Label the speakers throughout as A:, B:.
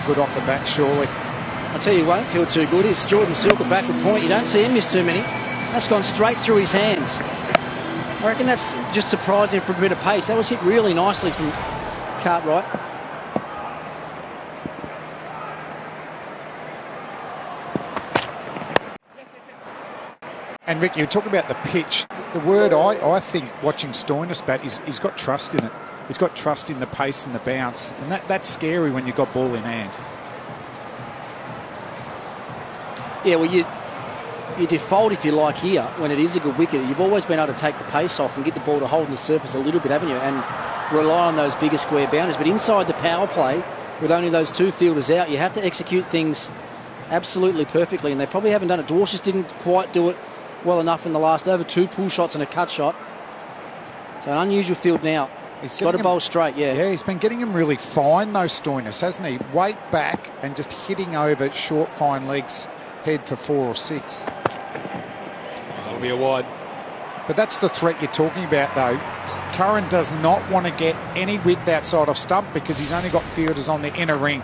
A: good off the bat, surely.
B: I'll tell you, won't feel too good. It's Jordan Silk at backward point. You don't see him miss too many. That's gone straight through his hands. I reckon that's just surprising for a bit of pace. That was hit really nicely from Cartwright.
A: And Rick, you talk about the pitch. The word I think watching Stoinis bat is he's got trust in it. He's got trust in the pace and the bounce. And that's scary when you've got ball in hand.
B: Yeah, well, you default, if you like, here, when it is a good wicket. You've always been able to take the pace off and get the ball to hold on the surface a little bit, haven't you? And rely on those bigger square boundaries. But inside the power play, with only those two fielders out, you have to execute things absolutely perfectly. And they probably haven't done it. Dwarsh didn't quite do it well enough in the last over. 2 pull shots and a cut shot. So an unusual field now. He's got to bowl straight, yeah.
A: Yeah, he's been getting him really fine, those Stoinis, hasn't he? Weight back and just hitting over short, fine legs, head for 4 or 6.
C: That'll be a wide.
A: But that's the threat you're talking about, though. Curran does not want to get any width outside of stump because he's only got fielders on the inner ring.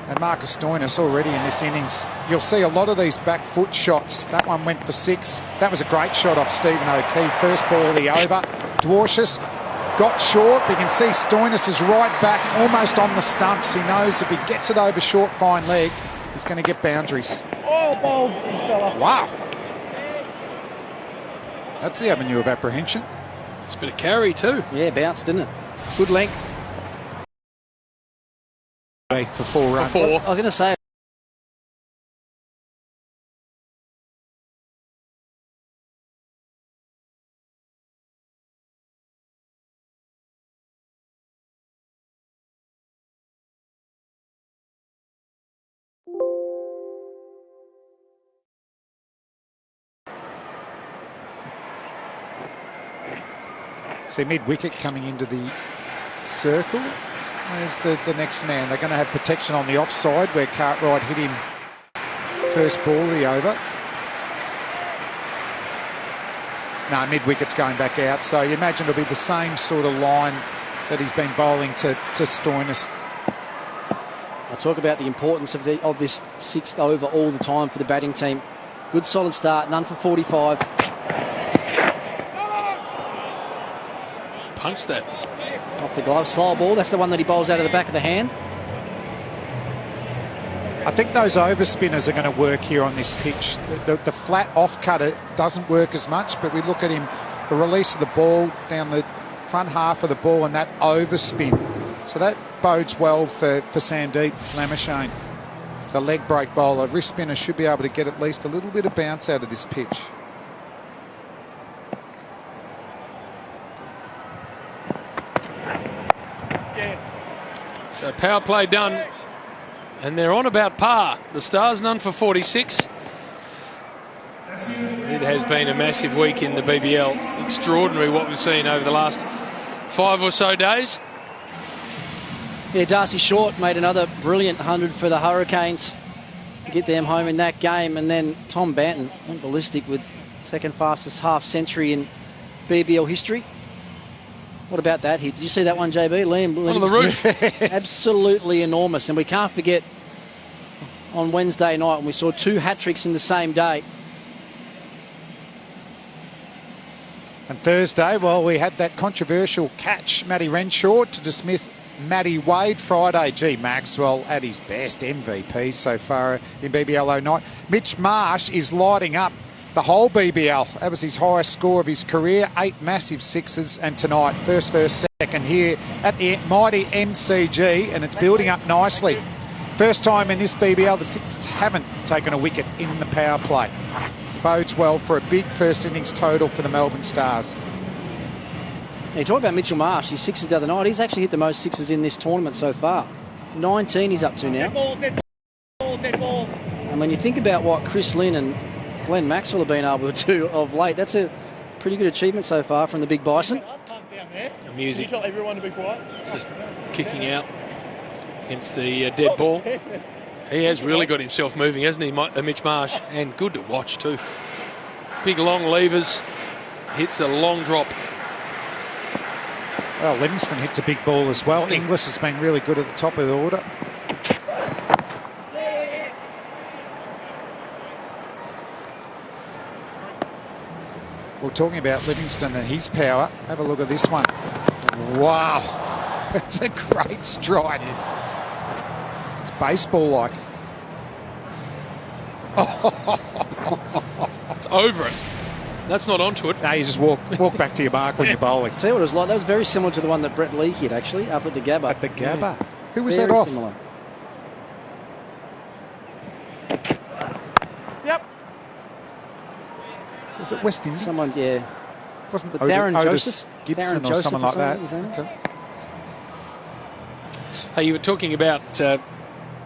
A: And Marcus Stoinis already in this innings. You'll see a lot of these back foot shots. That one went for 6. That was a great shot off Stephen O'Keefe. First ball of the over. Dwarshus got short. You can see Stoinis is right back, almost on the stumps. He knows if he gets it over short, fine leg, he's going to get boundaries.
D: Oh, ball, fella.
A: Wow. That's the avenue of apprehension.
C: It's a bit of carry too.
B: Yeah, bounced, didn't it? Good length.
A: For 4 runs.
C: For 4.
B: I was going to say,
A: See mid-wicket coming into the circle. Where's the next man? They're going to have protection on the offside where Cartwright hit him first ball of the over. No, mid-wicket's going back out. So you imagine it'll be the same sort of line that he's been bowling to Stoinis.
B: I talk about the importance of this 6th over all the time for the batting team. Good solid start, none for 45.
C: Punch that.
B: Off the glove, slow ball. That's the one that he bowls out of the back of the hand.
A: I think those overspinners are going to work here on this pitch. The flat off-cutter doesn't work as much, but we look at him, the release of the ball down the front half of the ball and that overspin. So that bodes well for Sandeep Lamashane. The leg break bowler, wrist spinner should be able to get at least a little bit of bounce out of this pitch.
C: So power play done, and they're on about par. The Stars none for 46. It has been a massive week in the BBL. Extraordinary what we've seen over the last 5 or so days.
B: Yeah, Darcy Short made another brilliant 100 for the Hurricanes to get them home in that game. And then Tom Banton went ballistic with second fastest half century in BBL history. What about that hit? Did you see that one, JB? Liam
C: on the roof.
B: Absolutely enormous. And we can't forget on Wednesday night when we saw 2 hat-tricks in the same day.
A: And Thursday, well, we had that controversial catch, Matty Renshaw, to dismiss Matty Wade. Friday, gee, Maxwell at his best, MVP so far in BBL 09. Mitch Marsh is lighting up the whole BBL. That was his highest score of his career, 8 massive sixes. And tonight, first, second here at the mighty MCG, and it's building up nicely. First time in this BBL, the Sixers haven't taken a wicket in the power play. Bodes well for a big first innings total for the Melbourne Stars.
B: Yeah, you talk about Mitchell Marsh, his sixes the other night. He's actually hit the most sixes in this tournament so far. 19 he's up to now.
D: Dead ball.
B: And when you think about what Chris Lynn and Glenn Maxwell have been able to do of late, that's a pretty good achievement so far from the Big Bison.
C: The music.
D: Tell everyone to be quiet.
C: Just kicking out against the dead ball. He has really got himself moving, hasn't he, Mitch Marsh? And good to watch too. Big long levers. Hits a long drop.
A: Well, Livingston hits a big ball as well. Inglis has been really good at the top of the order. Well, talking about Livingston and his power, have a look at this one. Wow, that's a great strike. It's baseball-like.
C: It's over it. That's not onto it.
A: No, you just walk back to your mark when you're bowling.
B: Tell you what it was like. That was very similar to the one that Brett Lee hit, actually, up at the Gabba.
A: At the Gabba. Who was
B: Very
A: that off?
B: similar.
D: Yep.
A: Was it West Indies?
B: Someone, yeah.
A: Wasn't
B: But
A: Otis,
B: Darren
A: Otis
B: Joseph?
A: Gibson
B: Darren
A: or
B: Joseph
A: someone
B: or
A: like that?
B: something, was that
A: Okay.
C: Hey, you were talking about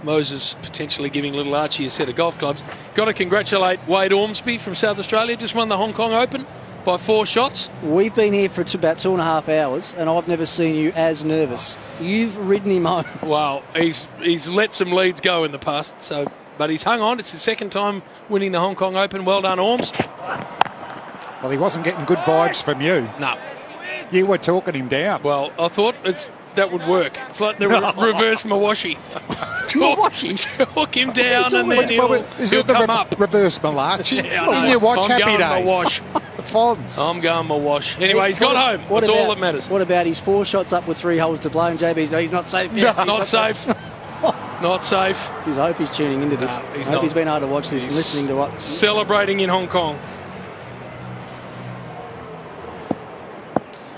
C: Moses potentially giving little Archie a set of golf clubs. Got to congratulate Wade Ormsby from South Australia. Just won the Hong Kong Open by 4 shots.
B: We've been here for about 2.5 hours, and I've never seen you as nervous. You've ridden him home.
C: Well, he's let some leads go in the past, but he's hung on. It's his second time winning the Hong Kong Open. Well done, Orms.
A: Well, he wasn't getting good vibes from you.
C: No.
A: You were talking him down.
C: Well, I thought that would work. It's like the reverse Mawashi. Talk him down and then he'll come up.
A: Reverse Malachi?
C: Yeah, I
A: Didn't
C: know.
A: you watch
C: I'm
A: Happy
C: going
A: Days?
C: Mawash.
A: The Fonz.
C: I'm going Mawash. Anyway, he's got home. That's all that matters.
B: What about his 4 shots up with 3 holes to blow? And JB's, he's not safe yet.
A: No.
C: Not safe. Not safe.
B: Jeez, I hope he's tuning into this.
C: No, he's
B: I hope
C: not.
B: he's been able to watch this and listening to what.
C: Celebrating in Hong Kong.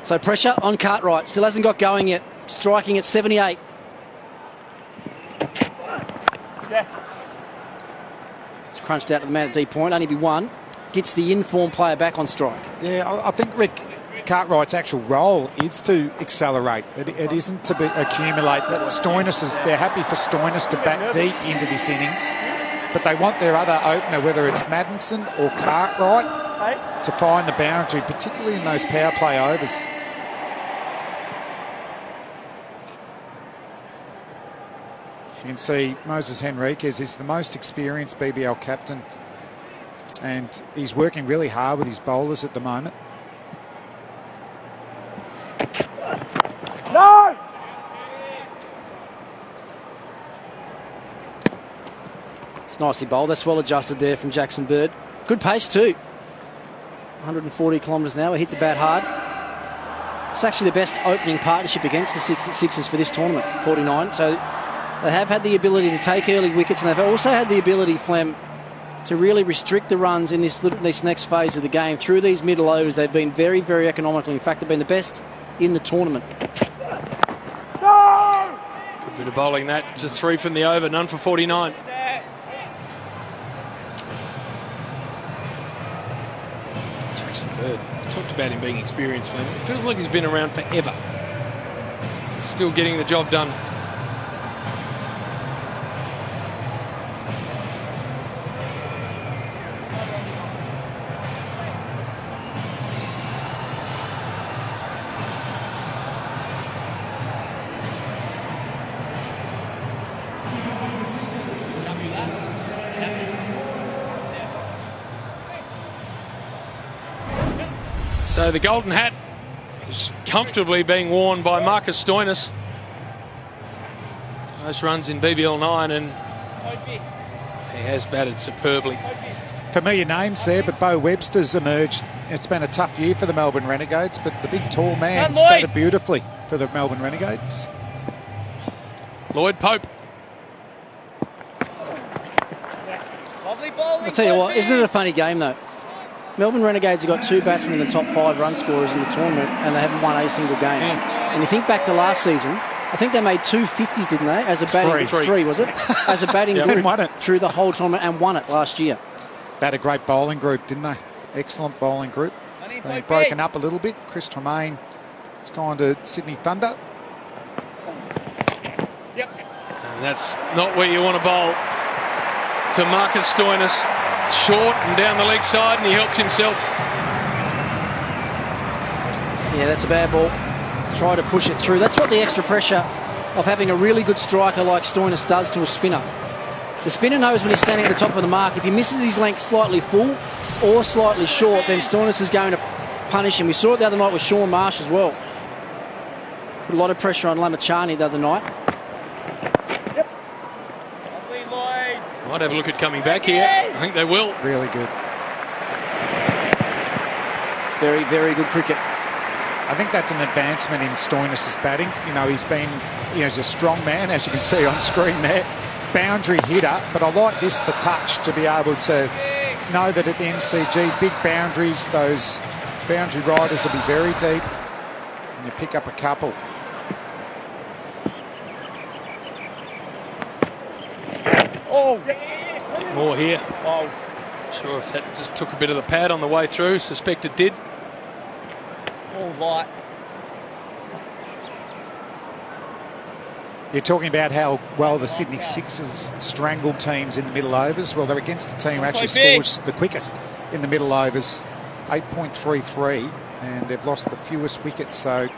B: So pressure on Cartwright. Still hasn't got going yet. Striking at 78.
D: Yeah.
B: It's crunched out to the man at deep point. Only be 1. Gets the in-form player back on strike.
A: Yeah, I think Rick Cartwright's actual role is to accelerate. It isn't to accumulate. That they're happy for Stoinis to back deep into this innings, but they want their other opener, whether it's Maddinson or Cartwright, to find the boundary, particularly in those power play overs. You can see Moses Henriquez is the most experienced BBL captain, and he's working really hard with his bowlers at the moment.
D: No!
B: It's nicely bowled. That's well adjusted there from Jackson Bird. Good pace too. 140 kilometres an hour. Hit the bat hard. It's actually the best opening partnership against the Sixers for this tournament, 49. So they have had the ability to take early wickets, and they've also had the ability, Flem, to really restrict the runs in this next phase of the game. Through these middle overs, they've been very, very economical. In fact, they've been the best in the tournament.
D: No!
C: Good bit of bowling that. Just 3 from the over, none for 49. Jackson Bird. I talked about him being experienced. It feels like he's been around forever. Still getting the job done. So the golden hat is comfortably being worn by Marcus Stoinis. Those runs in BBL 9, and he has batted superbly.
A: Familiar names there, but Bo Webster's emerged. It's been a tough year for the Melbourne Renegades, but the big tall man's batted beautifully for the Melbourne Renegades.
C: Lloyd Pope.
B: I'll tell you what, isn't it a funny game though? Melbourne Renegades have got 2 batsmen in the top 5 run scorers in the tournament, and they haven't won a single game. And you think back to last season, I think they made 2 50s, didn't they? As a batting three, was it? As a batting group,
A: and won it
B: through the whole tournament, and won it last year.
A: They had a great bowling group, didn't they? Excellent bowling group. It's been broken up a little bit. Chris Tremaine has gone to Sydney Thunder.
C: And that's not where you want to bowl. To Marcus Stoinis. Short and down the leg side, and he helps himself.
B: Yeah, that's a bad ball. Try to push it through. That's what the extra pressure of having a really good striker like Stoinis does to a spinner. The spinner knows when he's standing at the top of the mark. If he misses his length slightly full or slightly short, then Stoinis is going to punish him. We saw it the other night with Sean Marsh as well. Put a lot of pressure on Lamachani the other night.
C: Might have a look at coming back here. I think they will.
A: Really good.
B: Very, very good cricket.
A: I think that's an advancement in Stoinis' batting. You know, he's a strong man, as you can see on screen there. Boundary hitter, but I like this, the touch, to be able to know that at the NCG, big boundaries, those boundary riders will be very deep, and you pick up a couple.
D: Oh!
C: More here.
D: Oh.
C: Sure if that just took a bit of the pad on the way through. Suspect it did.
D: All light.
A: You're talking about how well the Sydney Sixers strangled teams in the middle overs. Well, they're against a team who actually scores the quickest in the middle overs, 8.33, and they've lost the fewest wickets. So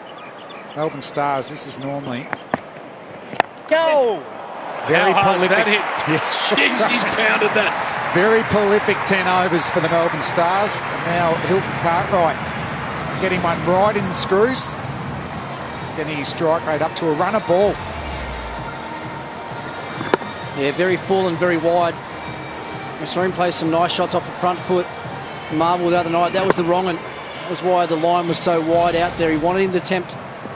A: Melbourne Stars, this is normally
D: Go!
A: very
C: How hard's
A: prolific.
C: that hit?
A: Yeah.
C: Jeez, he's pounded that.
A: Very prolific 10 overs for the Melbourne Stars. And now Hilton Cartwright getting one right in the screws, getting his strike rate up to a runner ball.
B: Yeah, very full and very wide. We saw him play some nice shots off the front foot. Marvel the other night, that was the wrong one. That was why the line was so wide out there. He wanted him to attempt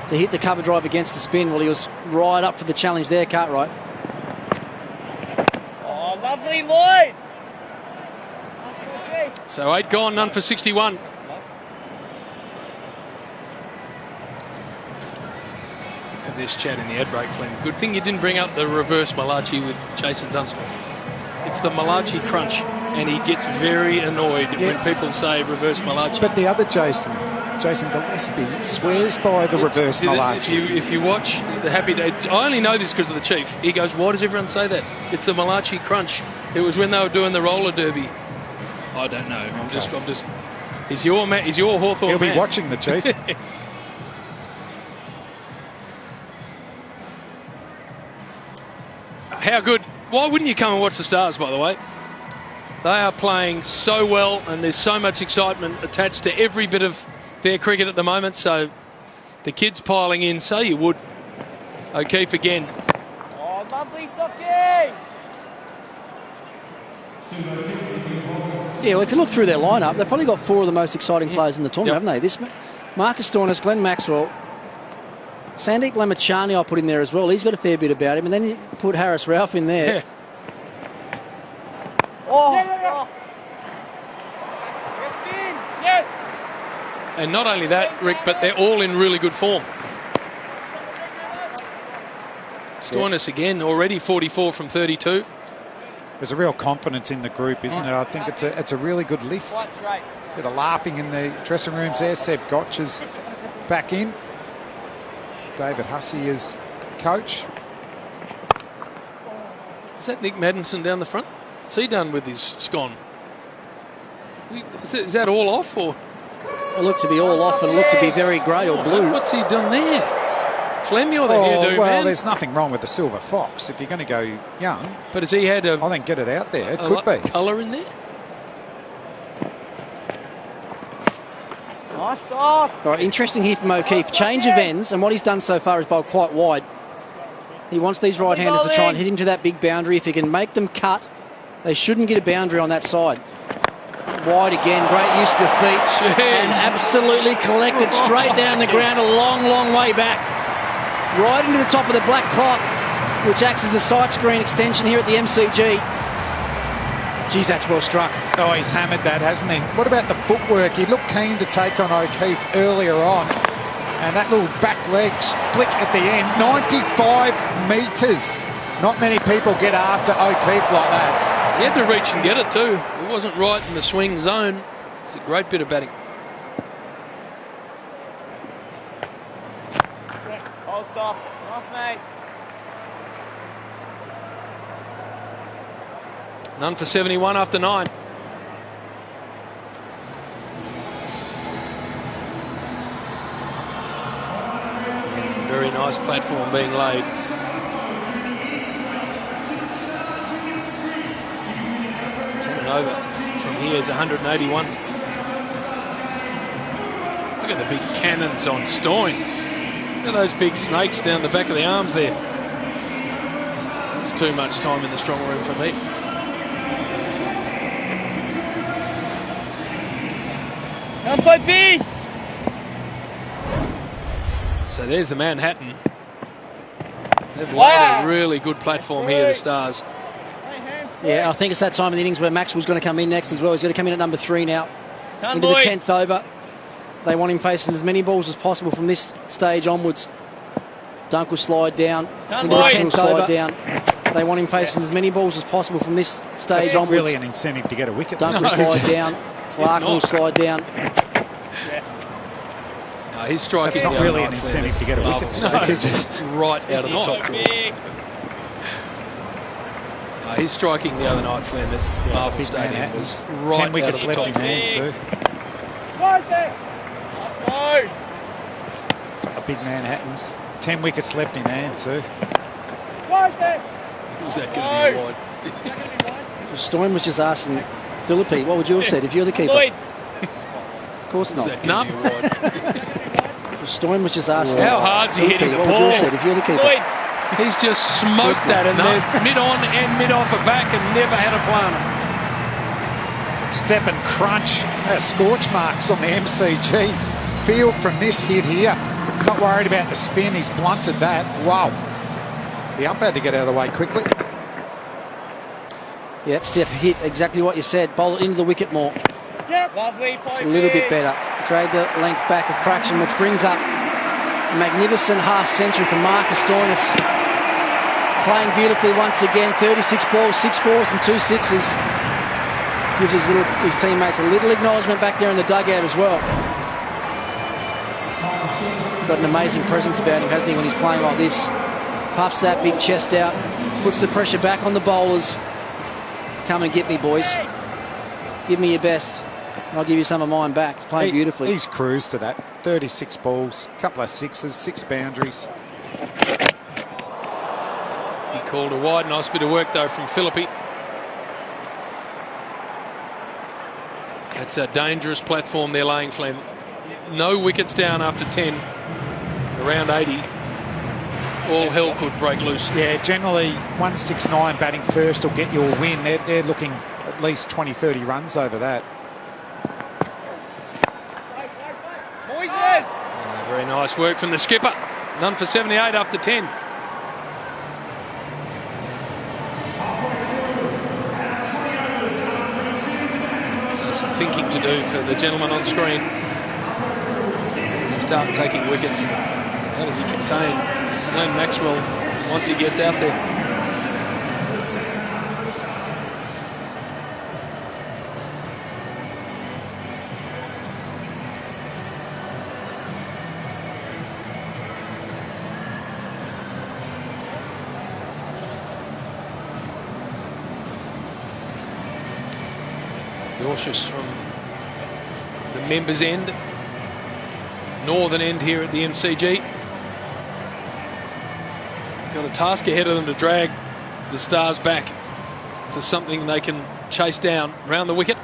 B: to hit the cover drive against the spin. Well, he was right up for the challenge there, Cartwright.
D: Oh, lovely Lloyd!
C: So 8 gone, none for 61. Have this chat in the ad break, Glenn. Good thing you didn't bring up the reverse Malachi with Jason Dunstall. It's the Malachi crunch, and he gets very annoyed when people say reverse Malachi.
A: But the other Jason Gillespie, swears by the reverse Malachi.
C: If you watch the Happy Day, I only know this because of the Chief. He goes, why does everyone say that? It's the Malachi crunch. It was when they were doing the roller derby. I don't know. I'm just. He's your man. He's your Hawthorn
A: He'll
C: man.
A: be watching the Chief.
C: How good. Why wouldn't you come and watch the Stars, by the way? They are playing so well, and there's so much excitement attached to every bit of their cricket at the moment. So the kids piling in, so you would. O'Keefe again.
D: Oh, lovely Socky!
B: Yeah, well, if you look through their lineup, they've probably got 4 of the most exciting players in the tournament, haven't they? This Marcus Stoinis, Glenn Maxwell, Sandeep Lamachani I'll put in there as well. He's got a fair bit about him. And then you put Harris Ralph in there.
C: Yeah.
D: Oh! Yes, yes!
C: And not only that, Rick, but they're all in really good form. Stoinis again, already 44 from 32.
A: There's a real confidence in the group, isn't it? I think it's a really good list. Bit of laughing in the dressing rooms there. Seb Gotch is back in. David Hussey is coach.
C: Is that Nick Maddinson down the front? What's he done with his scone? Is that all off, or?
B: It looked to be all off and looked to be very grey or blue.
C: What's he done there? Flem, you're the hairdo
A: well,
C: man.
A: there's nothing wrong with the Silver Fox if you're going to go young.
C: But has he had
A: I think get it out there. It could be.
C: Colour in there?
D: Nice off!
B: All right, interesting here from O'Keefe. Change of ends, and what he's done so far is bowled quite wide. He wants these right-handers to try and hit him to that big boundary. If he can make them cut, they shouldn't get a boundary on that side. Wide again, great use of the feet.
C: Jeez.
B: And absolutely collected straight down the ground, a long, long way back. Right into the top of the black cloth, which acts as a sight screen extension here at the MCG. Geez, that's well struck.
A: Oh, he's hammered that, hasn't he? What about the footwork? He looked keen to take on O'Keefe earlier on. And that little back leg flick at the end, 95 metres. Not many people get after O'Keefe like that.
C: He had to reach and get it too. It wasn't right in the swing zone. It's a great bit of batting.
D: Hold soft. Nice, mate.
C: None for 71 after 9. Very nice platform being laid. Turn over from here is 181. Look at the big cannons on Stoin. Look at those big snakes down the back of the arms there. It's too much time in the strong room for me.
D: Come play B.
C: So there's the Manhattan. They've laid a really good platform here, the Stars.
B: Yeah, I think it's that time of the innings where Maxwell's going to come in next as well. He's going to come in at number 3 now. Into the 10th over. They want him facing as many balls as possible from this stage onwards. Dunk will slide down. Into the 10th over. Down. They want him facing as many balls as possible from this stage
A: onwards. Not
B: onwards.
A: really an incentive to get a wicket.
B: Dunk will slide down. Clark will slide down.
C: No, he's striking.
A: That's not really an incentive to get a wicket.
C: No, because he's right out of the top drawer. No, he's striking the other night, Flynn, at Marvel Stadium. Was right
A: 10 wickets
C: out of the
A: left
C: top
A: in hand too. A big Manhattans. 10 wickets left in hand too.
C: Was that going to be wide?
B: Stoyan was just asking Philippi, what would you have said if you're the keeper? Of course not.
C: No.
B: Stoyan was just asking.
C: How hard's he hitting the
B: ball? What would you have said if you're the keeper?
C: He's just smoked that and then mid-on and mid-off a back and never had a planter.
A: Step and crunch. Scorch marks on the MCG field from this hit here. Not worried about the spin. He's blunted that. Wow. The ump had to get out of the way quickly.
B: Yep, Step hit exactly what you said. Bowl it into the wicket more.
D: Yep. Lovely.
B: It's a little bit better. Drag the length back a fraction, which brings up a magnificent half century from Marcus Stoinis. Playing beautifully once again. 36 balls, 6 fours and 2 sixes. Gives his teammates a little acknowledgement back there in the dugout as well. Got an amazing presence about him, hasn't he, when he's playing like this. Puffs that big chest out, puts the pressure back on the bowlers. Come and get me, boys. Give me your best. I'll give you some of mine back. He's playing beautifully.
A: He's cruised to that. 36 balls, couple of sixes, 6 boundaries.
C: He called a wide. Nice bit of work, though, from Philippi. That's a dangerous platform they're laying, Flem. No wickets down after 10. Around 80. All hell could break loose.
A: Yeah, generally 169 batting first will get you a win. They're looking at least 20, 30 runs over that.
C: Very nice work from the skipper. None for 78 after 10. Some thinking to do for the gentleman on screen. Start taking wickets. How does he contain Glenn Maxwell once he gets out there? Cautious from the members' end, northern end here at the MCG. Got a task ahead of them to drag the Stars back to something they can chase down round the wicket.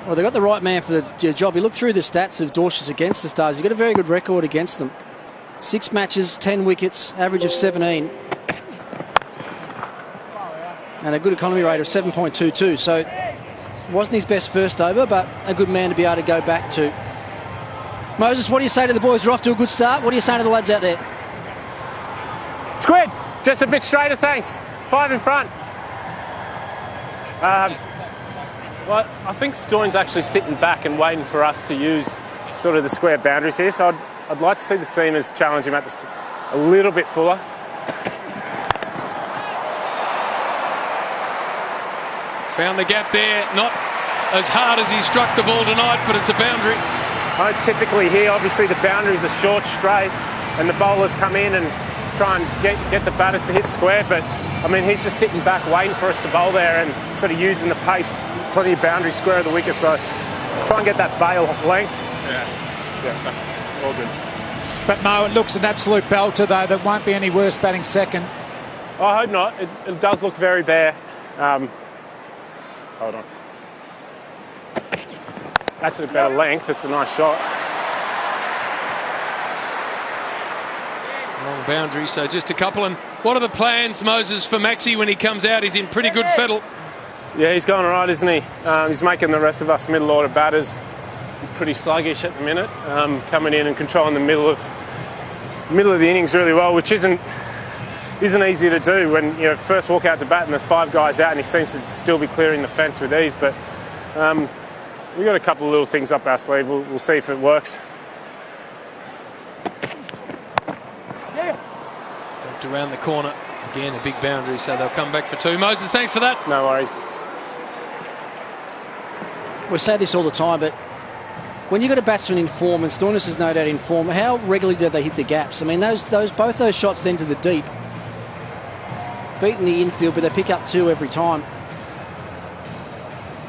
B: Well, they got the right man for the job. You look through the stats of Dorsh's against the Stars. He's got a very good record against them. 6 matches, 10 wickets, average of 17. And a good economy rate of 7.22. So wasn't his best first over, but a good man to be able to go back to. Moses, what do you say to the boys? You're off to a good start. What do you say to the lads out there?
E: Squid, just a bit straighter, thanks. 5 in front. Well, I think Stoyan's actually sitting back and waiting for us to use sort of the square boundaries here, so I'd like to see the seamers challenge him at a little bit fuller.
C: Found the gap there, not as hard as he struck the ball tonight, but it's a boundary.
E: Typically here, obviously the boundaries are short, straight, and the bowlers come in and try and get the batters to hit square, but I mean, he's just sitting back waiting for us to bowl there and sort of using the pace, plenty of boundary square of the wicket, so try and get that bail length. Yeah, all good.
A: But no, it looks an absolute belter though. There won't be any worse batting second.
E: I hope not. It does look very bare. Hold on. That's a better length. It's a nice shot.
C: Long boundary, so just a couple. And what are the plans, Moses, for Maxi when he comes out? He's in pretty good fettle.
E: Yeah, he's going all right, isn't he? He's making the rest of us middle order batters pretty sluggish at the minute, coming in and controlling the middle of the innings really well, which isn't easy to do when you first walk out to bat and there's 5 guys out and he seems to still be clearing the fence with ease. But we've got a couple of little things up our sleeve. We'll see if it works.
C: Walked around the corner. Again, a big boundary, so they'll come back for 2. Moses, thanks for that.
E: No worries.
B: We say this all the time, but when you've got a batsman in form, and Stoinis is no doubt in form, how regularly do they hit the gaps? I mean, both those shots then to the deep, beating the infield, but they pick up 2 every time.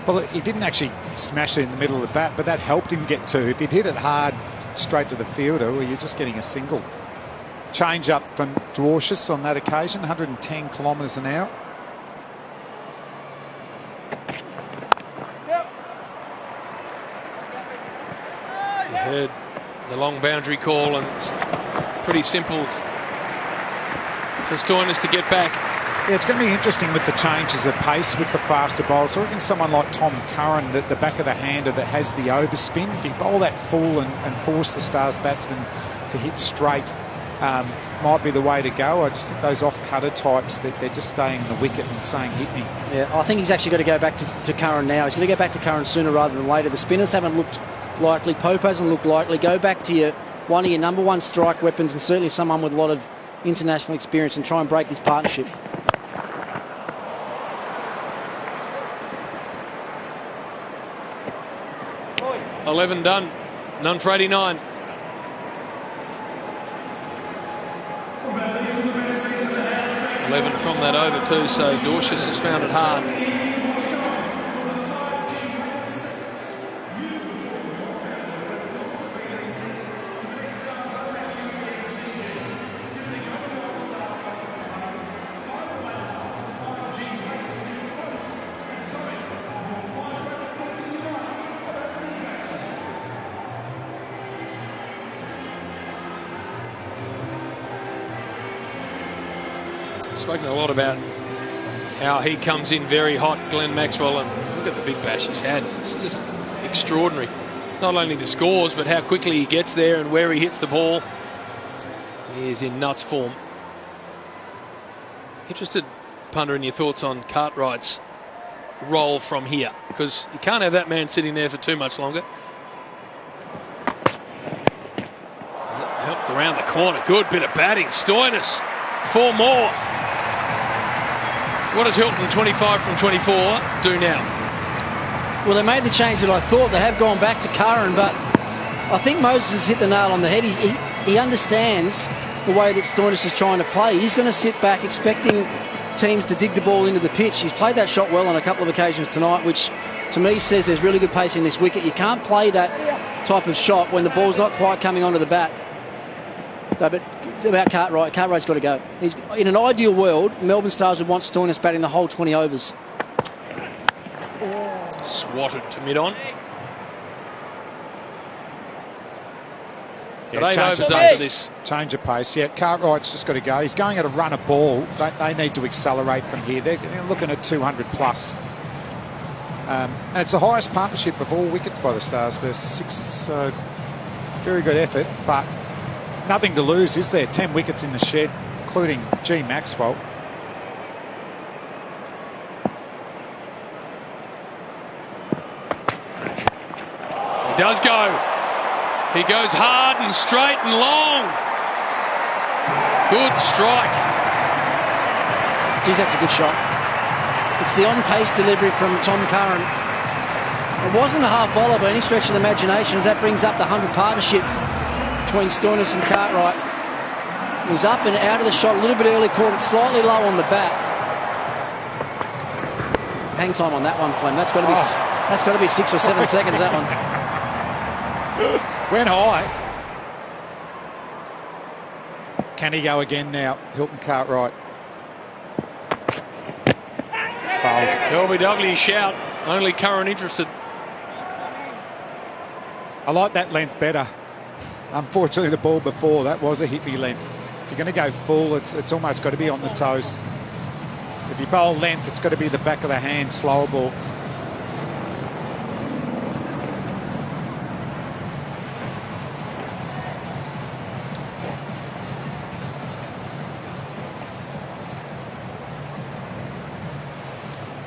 A: Well, he didn't actually smash it in the middle of the bat, but that helped him get 2. If he'd hit it hard straight to the fielder, well, you're just getting a single. Change up from Dwarshuis on that occasion, 110 kilometres an hour.
C: You heard the long boundary call, and it's pretty simple for Stoinis to get back.
A: Yeah, it's going to be interesting with the changes of pace with the faster bowlers. So I reckon someone like Tom Curran, the back of the hander that has the overspin, if you bowl that full and force the Stars batsman to hit straight, might be the way to go. I just think those off-cutter types, they're just staying in the wicket and saying, hit me.
B: Yeah, I think he's actually got to go back to Curran now. He's going to go back to Curran sooner rather than later. The spinners haven't looked likely. Pope hasn't looked likely. Go back to one of your number 1 strike weapons, and certainly someone with a lot of international experience, and try and break this partnership.
C: $11 done. None for 89. From that over too, so Dwarshuis has found it hard. Spoken a lot about how he comes in very hot, Glenn Maxwell, and look at the big bash he's had. It's just extraordinary. Not only the scores, but how quickly he gets there and where he hits the ball. He is in nuts form. Interested, Punter, in your thoughts on Cartwright's role from here, because you can't have that man sitting there for too much longer. Helped around the corner. Good bit of batting. Stoinis, 4 more. What does Hilton, 25 from 24, do now?
B: Well, they made the change that I thought. They have gone back to Curran, but I think Moses has hit the nail on the head. He understands the way that Stoinis is trying to play. He's going to sit back expecting teams to dig the ball into the pitch. He's played that shot well on a couple of occasions tonight, which to me says there's really good pace in this wicket. You can't play that type of shot when the ball's not quite coming onto the bat. No, but about Cartwright, Cartwright's got to go. He's, in an ideal world, Melbourne Stars would want Stoinis batting the whole 20 overs.
C: Swatted to mid-on.
A: Yeah,
C: 8 overs after this.
A: Change of pace. Yeah, Cartwright's just got to go. He's going at a run of ball. They need to accelerate from here. They're looking at 200 plus. And it's the highest partnership of all wickets by the Stars versus sixes. So very good effort, but nothing to lose, is there? 10 wickets in the shed, including G. Maxwell.
C: He does go. He goes hard and straight and long. Good strike.
B: Geez, that's a good shot. It's the on-pace delivery from Tom Curran. It wasn't a half bowler by any stretch of the imagination, as that brings up the 100 partnership between Stoinis and Cartwright. He was up and out of the shot a little bit early, caught it slightly low on the bat. Hang time on that one, Flem. That's got to be 6 or 7 seconds, that one.
A: Went high. Can he go again now? Hilton Cartwright.
C: LBW shout. Only Curran interested.
A: I like that length better. Unfortunately, the ball before that was a hippie length. If you're going to go full, it's almost got to be on the toes. If you bowl length, it's got to be the back of the hand, slower ball.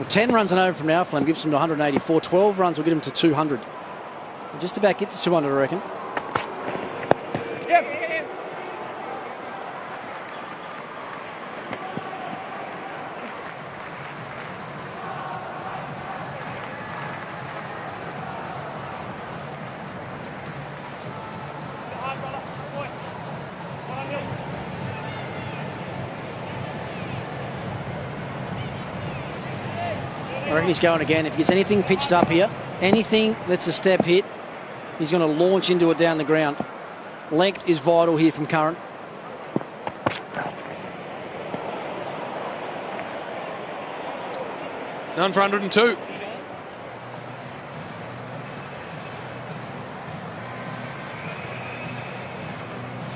B: Well, 10 runs and over from now, Flem gives them to 184. 12 runs will get him to 200. We'll just about get to 200, I reckon. I reckon he's going again. If he gets anything pitched up here, anything that's a step hit, he's going to launch into it down the ground. Length is vital here from Curran.
C: None for 102.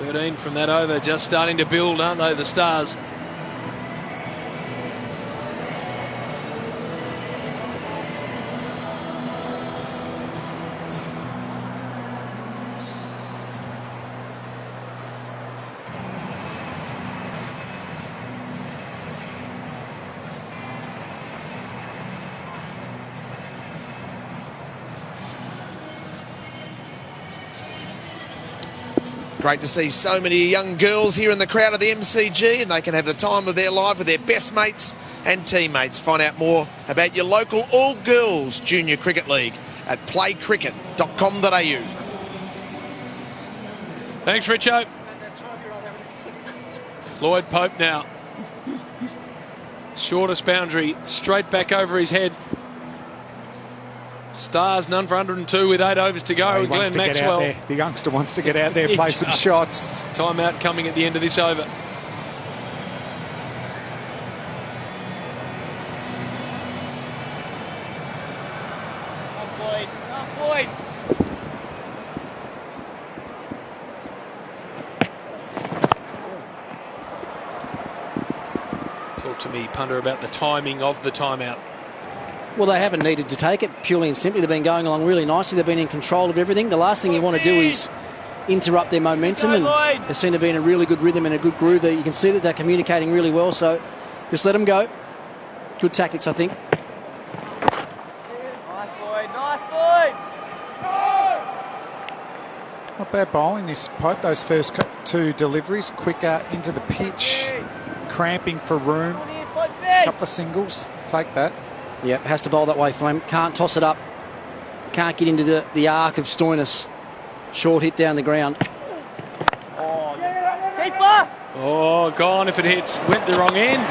C: $13 from that over, just starting to build, aren't they, the Stars?
F: Great to see so many young girls here in the crowd of the MCG, and they can have the time of their life with their best mates and teammates. Find out more about your local all-girls junior cricket league at playcricket.com.au.
C: Thanks, Richo. Lloyd Pope now. Shortest boundary, straight back over his head. Stars none for 102 with 8 overs to go.
A: He wants
C: Glenn
A: to get out
C: Maxwell.
A: there. The youngster wants to get out there, play some shots.
C: Timeout coming at the end of this over. Talk to me, punter, about the timing of the timeout.
B: Well, they haven't needed to take it, purely and simply. They've been going along really nicely. They've been in control of everything. The last thing you want to do is interrupt their momentum, and they seem to be in a really good rhythm and a good groove. You can see that they're communicating really well, so just let them go. Good tactics, I think.
D: Nice, Lloyd. Nice, Lloyd.
A: Not bad bowling this Pope. Those first two deliveries, quicker into the pitch, cramping for room. Couple of singles, take that.
B: Yeah, has to bowl that way, Flame. Can't toss it up. Can't get into the arc of Stoinis. Short hit down the ground.
D: Keeper.
C: Oh, gone if it hits. Went the wrong end.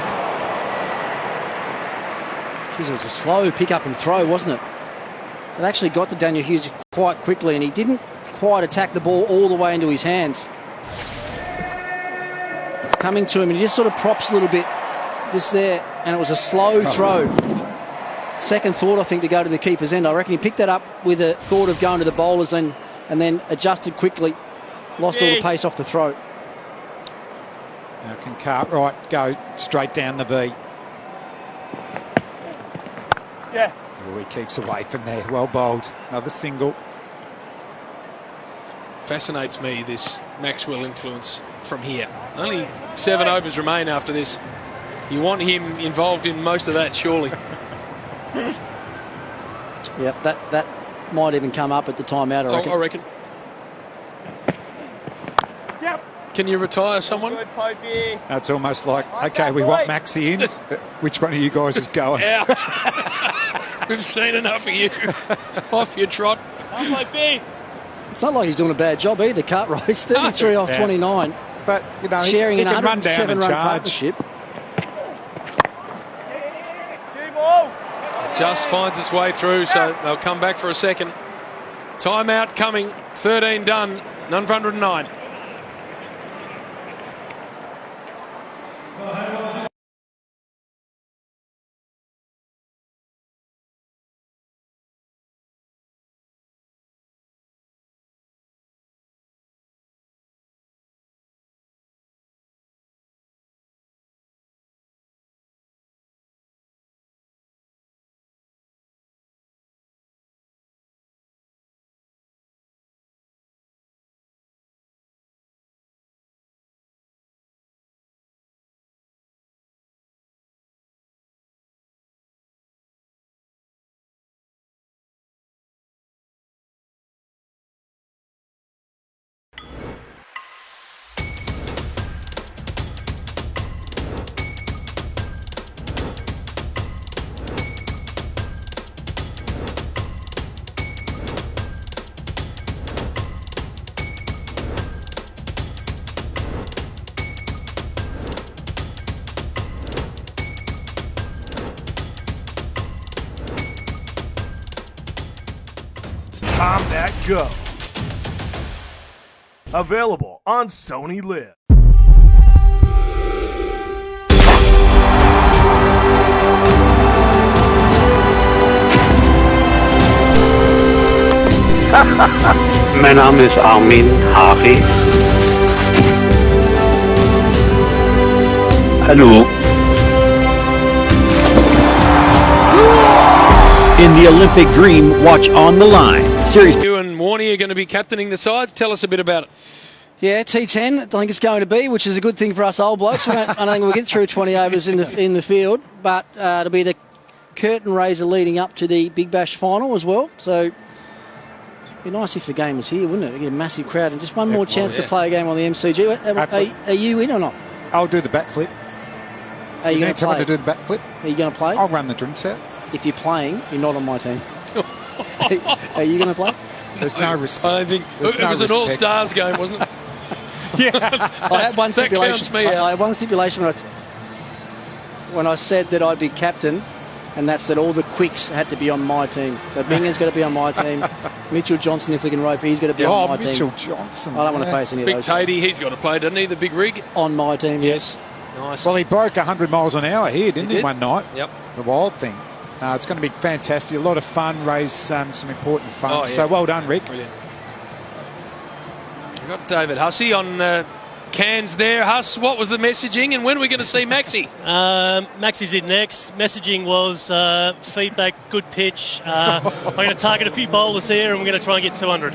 B: Jeez, it was a slow pick up and throw, wasn't it? It actually got to Daniel Hughes quite quickly, and he didn't quite attack the ball all the way into his hands. Coming to him, and he just sort of props a little bit just there, and it was a slow throw. Second thought, I think, to go to the keeper's end. I reckon he picked that up with a thought of going to the bowlers and then adjusted quickly. Lost all the pace off the throw.
A: Now can Cartwright go straight down the V?
D: Yeah.
A: Oh, he keeps away from there. Well bowled. Another single.
C: Fascinates me, this Maxwell influence from here. Only 7 overs remain after this. You want him involved in most of that, surely.
B: Yeah, that might even come up at the timeout, I reckon.
C: Yep. Can you retire someone?
D: Good, Popey.
A: It's almost like, okay, we want Maxie in. Which one of you guys is going?
C: Out. We've seen enough of you. Off your trot.
D: Come, Popey.
B: It's not like he's doing a bad job either. Cartwright's 33 off 29.
A: But, you know,
B: sharing
A: he
B: in a
A: can run down and
B: 107-run
A: charge.
B: partnership.
C: Just finds its way through, so they'll come back for a second. Timeout coming. 13 done. None for 109.
G: Combat Go. Available on Sony Live.
H: Mijn naam is Armin Hari. Hallo.
I: In the Olympic dream, watch On the Line. Series.
C: You and Warney are going to be captaining the sides. Tell us a bit about it.
B: Yeah, T10, I think it's going to be, which is a good thing for us old blokes. I don't think we'll get through 20 overs in the field, but it'll be the curtain raiser leading up to the Big Bash final as well. So it'd be nice if the game was here, wouldn't it? Get a massive crowd and just one more chance to play a game on the MCG. Are you in or not?
A: I'll do the backflip.
B: Are you going
A: need
B: to
A: someone
B: play?
A: to do the backflip?
B: Are you going to play?
A: I'll run the drinks out.
B: If you're playing, you're not on my team. Are you going to play?
A: There's no respect.
C: I think it was an all-stars game, wasn't it?
A: Yeah.
B: I had one
C: That counts
B: stipulation.
C: me out.
B: I had one stipulation when I said that I'd be captain, and that's that all the quicks had to be on my team. So Bingham got to be on my team. Mitchell Johnson, if we can rope, he's got to be on my
A: Mitchell
B: team.
A: Johnson.
B: I don't want to face any of
C: Big
B: those.
C: Tatey, he's got to play, doesn't he? The big rig.
B: On my team,
C: Yes. Nice.
A: Well, he broke 100 miles an hour here, didn't he,
C: did.
A: one night?
C: Yep.
A: The wild thing. It's going to be fantastic. A lot of fun, raise some important funds.
C: Oh, yeah.
A: So well done, Rick.
C: Brilliant. We've got David Hussey on cans there. Huss, what was the messaging and when are we going to see Maxi?
J: Maxi's in next. Messaging was feedback, good pitch. I'm going to target a few bowlers here and we're going to try and get 200.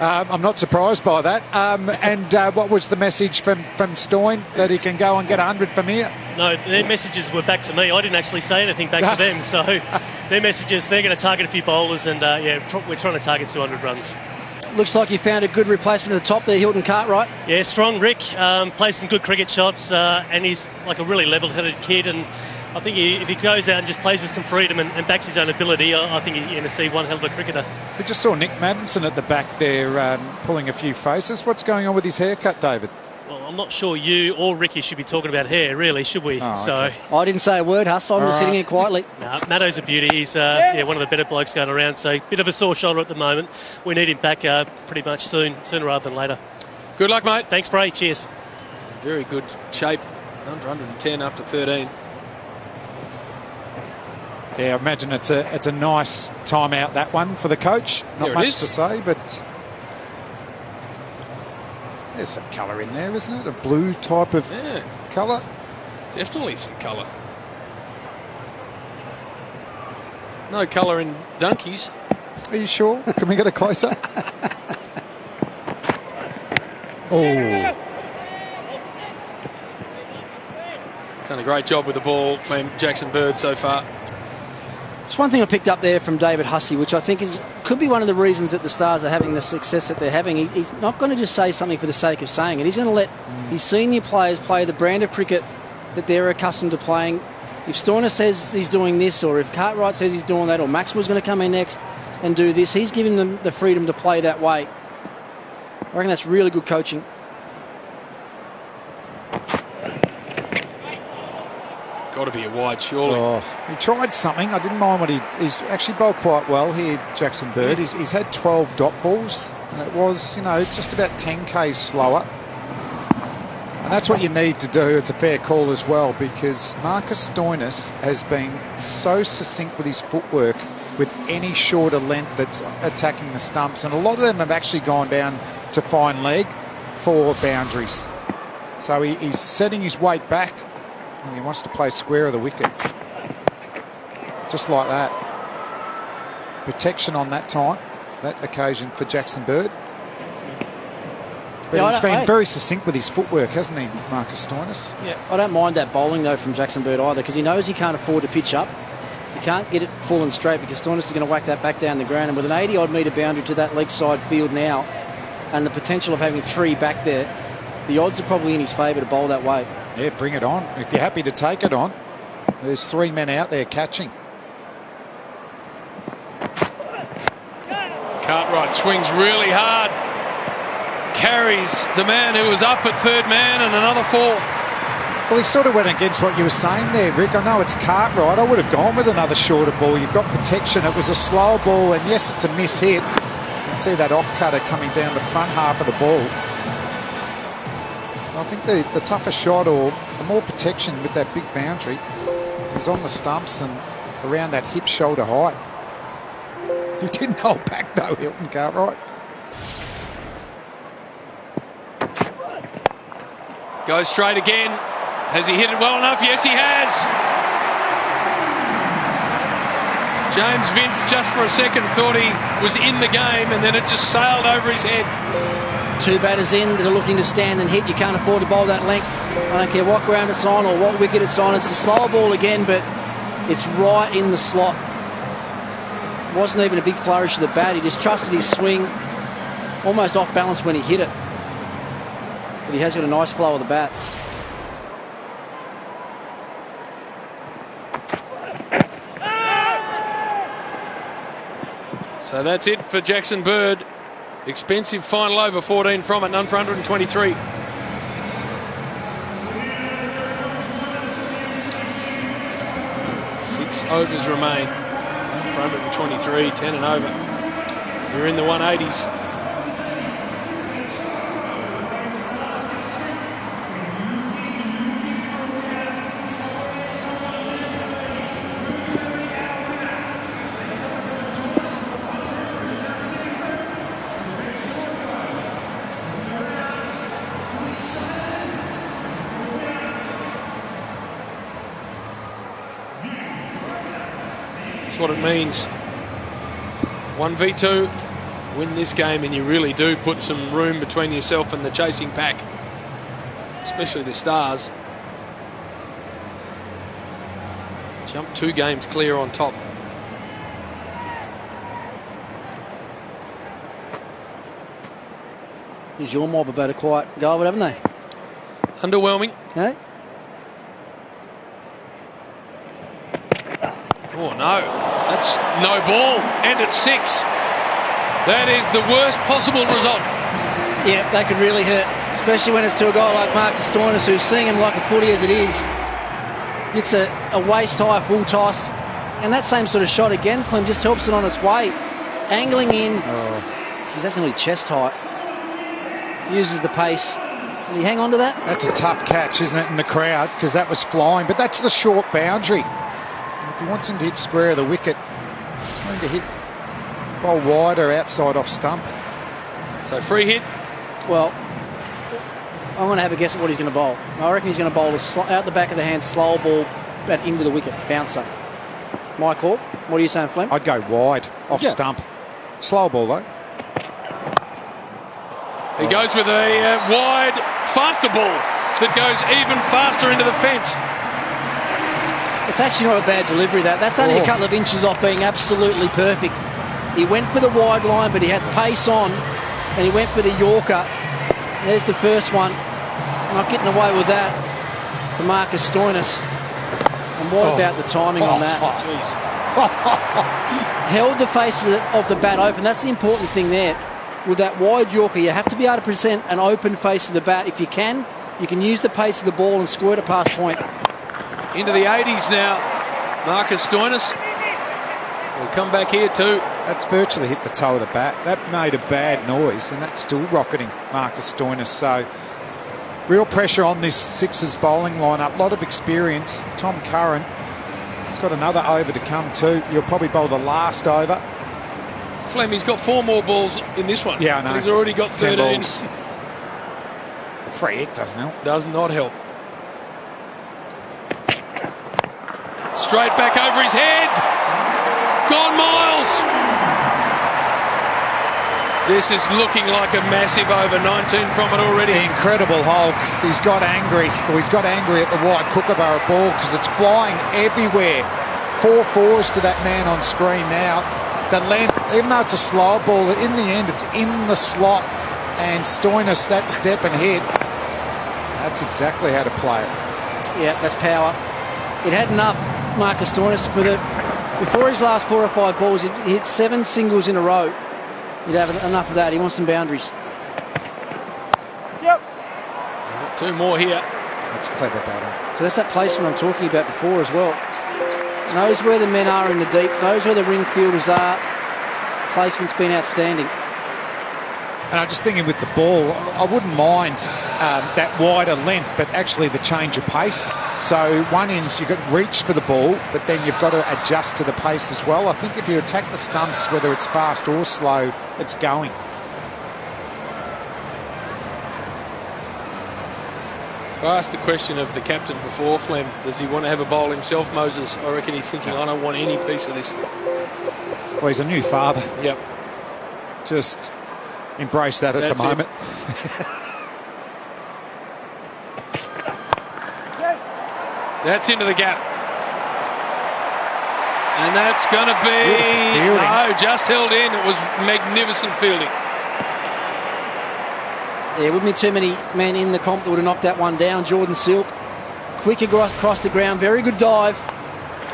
A: I'm not surprised by that. And what was the message from Stoyne, that he can go and get 100 from here?
J: No, their messages were back to me. I didn't actually say anything back to them. So their messages, they're going to target a few bowlers and, we're trying to target 200 runs.
B: Looks like you found a good replacement at the top there, Hilton Cartwright.
J: Yeah, strong Rick. Plays some good cricket shots and he's like a really level-headed kid, and I think if he goes out and just plays with some freedom and backs his own ability, I think you're going to see one hell of a cricketer.
A: We just saw Nick Maddinson at the back there pulling a few faces. What's going on with his haircut, David?
J: Well, I'm not sure you or Ricky should be talking about hair, really, should we?
A: Oh,
J: so
A: okay.
B: I didn't say a word, Huss. I'm just sitting here quietly.
J: No, Matto's a beauty. He's one of the better blokes going around. So bit of a sore shoulder at the moment. We need him back pretty much sooner rather than later.
C: Good luck, mate.
J: Thanks, Bray. Cheers.
C: Very good shape. Under 110 after 13.
A: Yeah, I imagine it's a nice time out, that one, for the coach. Not
C: There it
A: much
C: is.
A: to say, but there's some colour in there, isn't it? A blue type of colour.
C: Definitely some colour. No colour in donkeys.
A: Are you sure? Can we get a close-up?
B: Oh.
C: Done a great job with the ball from Jackson Bird so far.
B: It's one thing I picked up there from David Hussey, which I think could be one of the reasons that the Stars are having the success that they're having. He's not going to just say something for the sake of saying it. He's going to let his senior players play the brand of cricket that they're accustomed to playing. If Stoyner says he's doing this, or if Cartwright says he's doing that, or Maxwell's going to come in next and do this, he's giving them the freedom to play that way. I reckon that's really good coaching.
C: Got to be a wide, surely.
A: Oh, he tried something. I didn't mind what he's actually bowled quite well here, Jackson Bird. He's had 12 dot balls, and it was, just about 10k slower. And that's what you need to do. It's a fair call as well, because Marcus Stoinis has been so succinct with his footwork with any shorter length that's attacking the stumps, and a lot of them have actually gone down to fine leg for boundaries. So he's setting his weight back. And he wants to play square of the wicket. Just like that. Protection on that occasion for Jackson Bird. But he's been very succinct with his footwork, hasn't he, Marcus Stoinis?
B: Yeah, I don't mind that bowling, though, from Jackson Bird either, because he knows he can't afford to pitch up. He can't get it full and straight because Stoinis is going to whack that back down the ground. And with an 80-odd metre boundary to that leg side field now, and the potential of having 3 back there, the odds are probably in his favour to bowl that way.
A: Yeah, bring it on. If you're happy to take it on, there's 3 men out there catching.
C: Cartwright swings really hard. Carries the man who was up at third man and another 4.
A: Well, he sort of went against what you were saying there, Rick. I know it's Cartwright. I would have gone with another shorter ball. You've got protection. It was a slow ball, and yes, it's a miss hit. You can see that off-cutter coming down the front half of the ball. I think the tougher shot or the more protection with that big boundary is on the stumps and around that hip-shoulder height. He didn't hold back, though, Hilton Cartwright.
C: Goes straight again. Has he hit it well enough? Yes, he has. James Vince, just for a second, thought he was in the game, and then it just sailed over his head.
B: Two batters in that are looking to stand and hit. You can't afford to bowl that length. I don't care what ground it's on or what wicket it's on. It's a slower ball again, but it's right in the slot. It wasn't even a big flourish of the bat. He just trusted his swing, almost off balance when he hit it. But he has got a nice flow of the bat.
C: So that's it for Jackson Bird. Expensive final over, 14 from it, none for 123. 6 overs remain. 123, 10 and over. We're in the 180s. What it means. 1v2, win this game and you really do put some room between yourself and the chasing pack, especially the Stars. Jump 2 games clear on top.
B: Here's your mob have had a quiet go of it, haven't they?
C: Underwhelming.
B: Okay.
C: Oh no, that's no ball, and it's 6. That is the worst possible result.
B: Yeah, that could really hurt, especially when it's to a guy like Marcus Stoinis, who's seeing him like a footy as it is. It's a waist-high full toss, and that same sort of shot again, Clem, just helps it on its way. Angling in, he's actually chest height. Uses the pace. Can you hang on to that?
A: That's a tough catch, isn't it, in the crowd, because that was flying, but that's the short boundary. If he wants him to hit square of the wicket, he's going to hit bowl wide or outside off stump.
C: So free hit.
B: Well, I'm going to have a guess at what he's going to bowl. I reckon he's going to bowl out the back of the hand, slow ball, and into the wicket, bouncer. My call. What are you saying, Flem?
A: I'd go wide, off stump. Slow ball, though.
C: He goes with a wide, faster ball that goes even faster into the fence.
B: It's actually not a bad delivery, that. That's only a couple of inches off being absolutely perfect. He went for the wide line, but he had pace on, and he went for the Yorker. There's the first one. Not getting away with that for Marcus Stoinis. And what about the timing on that? Held the face of the bat open. That's the important thing there. With that wide Yorker, you have to be able to present an open face of the bat. If you can use the pace of the ball and squirt it past point.
C: Into the 80s now, Marcus Stoinis. We'll come back here too.
A: That's virtually hit the toe of the bat. That made a bad noise, and that's still rocketing Marcus Stoinis. So, real pressure on this Sixers bowling lineup. A lot of experience. Tom Curran has got another over to come too. You'll probably bowl the last over.
C: Flem, he's got 4 more balls in this one.
A: Yeah, I know.
C: He's already got 13.
A: balls. The free hit doesn't help.
C: Does not help. Straight back over his head. Gone miles. This is looking like a massive over, 19 from it already.
A: Incredible Hulk. He's got angry. Well, he's got angry at the white Kookaburra ball because it's flying everywhere. 4 fours to that man on screen now. The length, even though it's a slow ball, in the end it's in the slot. And Stoinis, that step and hit, that's exactly how to play it.
B: Yeah, that's power. It had enough, Marcus Stoinis, for before his last 4 or 5 balls, he hit 7 singles in a row. He'd have enough of that. He wants some boundaries.
C: Yep. 2 more here.
A: That's clever batting.
B: So that's that placement I'm talking about before as well. Knows where the men are in the deep, knows where the ring fielders are. Placement's been outstanding.
A: And I'm just thinking with the ball, I wouldn't mind that wider length, but actually the change of pace. So one end, you've got to reach for the ball, but then you've got to adjust to the pace as well. I think if you attack the stumps, whether it's fast or slow, it's going.
C: I asked the question of the captain before, Flem, does he want to have a bowl himself, Moses? I reckon he's thinking, I don't want any piece of this.
A: Well, he's a new father.
C: Yep.
A: Just embrace that at the moment.
C: That's into the gap. And that's going to be... No, just held in. It was magnificent fielding.
B: There wouldn't be too many men in the comp that would have knocked that one down. Jordan Silk, quick across the ground, very good dive.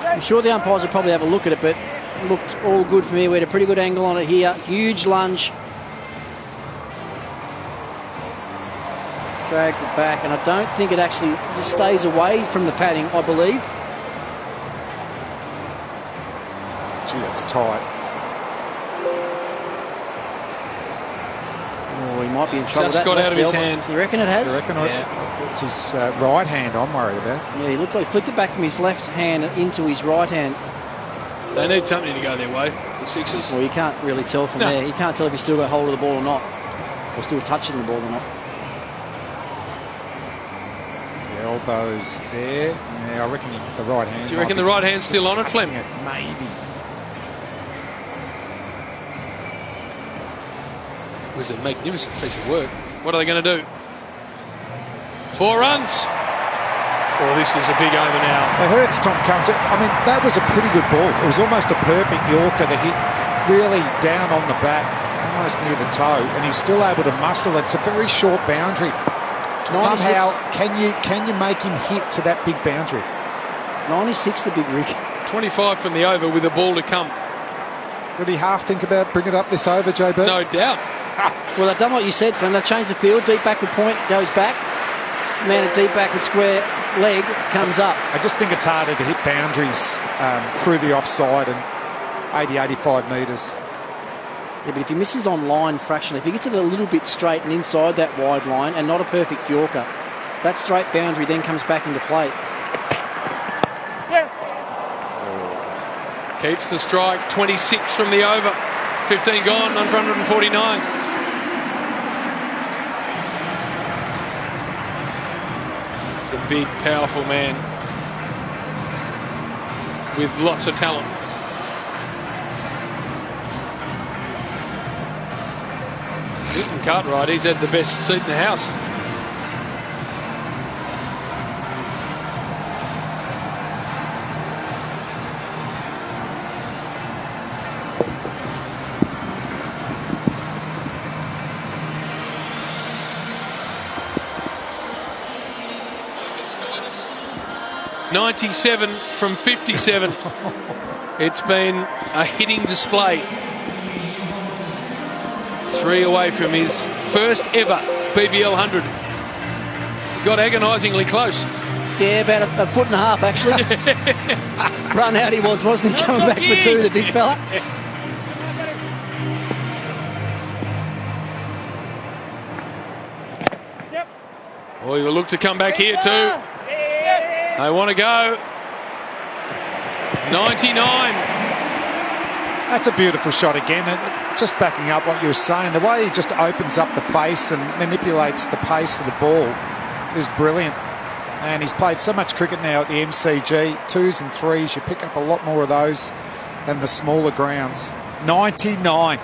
B: I'm sure the umpires will probably have a look at it, but it looked all good for me. We had a pretty good angle on it here. Huge lunge. Drags it back, and I don't think it actually just stays away from the padding, I believe.
A: Gee, that's tight.
B: Oh, he might be in trouble.
C: Just got out of his hand.
B: You reckon it has?
A: You reckon it's his right hand I'm worried about.
B: Yeah, he looked like he flicked it back from his left hand into his right hand.
C: They need something to go their way, the Sixers.
B: Well, you can't really tell from there. You can't tell if he's still got hold of the ball or not, or still touching the ball or not.
A: The elbows there. Yeah, I reckon the right hand.
C: Do you reckon the right hand's still on it, Flem?
A: Maybe.
C: It was a magnificent piece of work. What are they going to do? 4 runs. Oh, this is a big over now.
A: It hurts Tom Cumter. I mean, that was a pretty good ball. It was almost a perfect Yorker that hit really down on the bat, almost near the toe, and he was still able to muscle it. It's a very short boundary. 96. Somehow, can you make him hit to that big boundary?
B: 96, the big rig.
C: 25 from the over with a ball to come.
A: Would he half think about bringing up this over, JB?
C: No doubt.
B: Well, they've done what you said, Flem. They've changed the field. Deep backward point goes back. Man at deep backward square leg comes up.
A: I just think it's harder to hit boundaries through the offside and 80, 85 metres.
B: Yeah, but if he misses on line fractionally, if he gets it a little bit straight and inside that wide line and not a perfect Yorker, that straight boundary then comes back into play.
C: Keeps the strike. 26 from the over. 15 gone on 149. He's a big, powerful man with lots of talent. Newton Cartwright, he's had the best seat in the house. .97 from 57. It's been a hitting display. 3 away from his first ever BBL 100. Got agonisingly close.
B: Yeah, about a foot and a half actually. Run out he was, wasn't he? Coming back for 2, the big fella.
C: Oh, he will look to come back here too. They want to go. 99.
A: That's a beautiful shot again. Just backing up what you were saying, the way he just opens up the face and manipulates the pace of the ball is brilliant. And he's played so much cricket now at the MCG. 2s and 3s, you pick up a lot more of those than the smaller grounds. 99.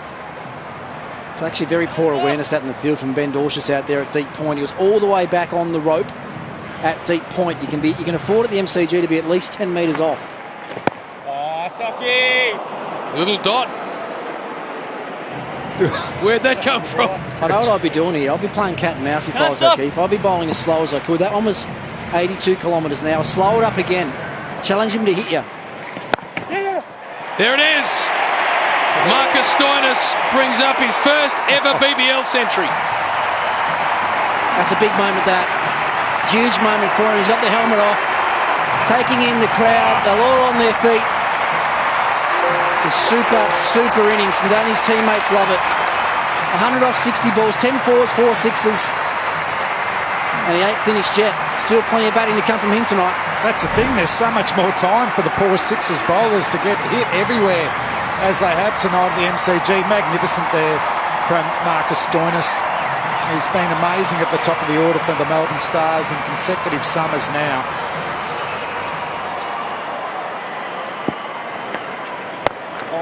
B: It's actually very poor awareness that in the field from Ben Dorshus out there at deep point. He was all the way back on the rope at deep point. You can afford at the MCG to be at least 10 metres off.
D: Oh, Socky!
C: Little dot. Where'd that come from?
B: I know what I'd be doing here. I'd be playing cat and mouse if I was O'Keefe. I'd be bowling as slow as I could. That one was 82 kilometres an hour. Slow it up again. Challenge him to hit you.
C: There it is. Marcus Stoinis brings up his first ever BBL century.
B: That's a big moment, that. Huge moment for him. He's got the helmet off, taking in the crowd. They're all on their feet. It's a super innings, and don't his teammates love it? 100 off 60 balls, 10 fours, 4 sixes, and he ain't finished yet. Still plenty of batting to come from him tonight.
A: That's the thing, there's so much more time for the poor sixes bowlers to get hit everywhere as they have tonight at the MCG. Magnificent there from Marcus Stoinis. He's been amazing at the top of the order for the Melbourne Stars in consecutive summers now.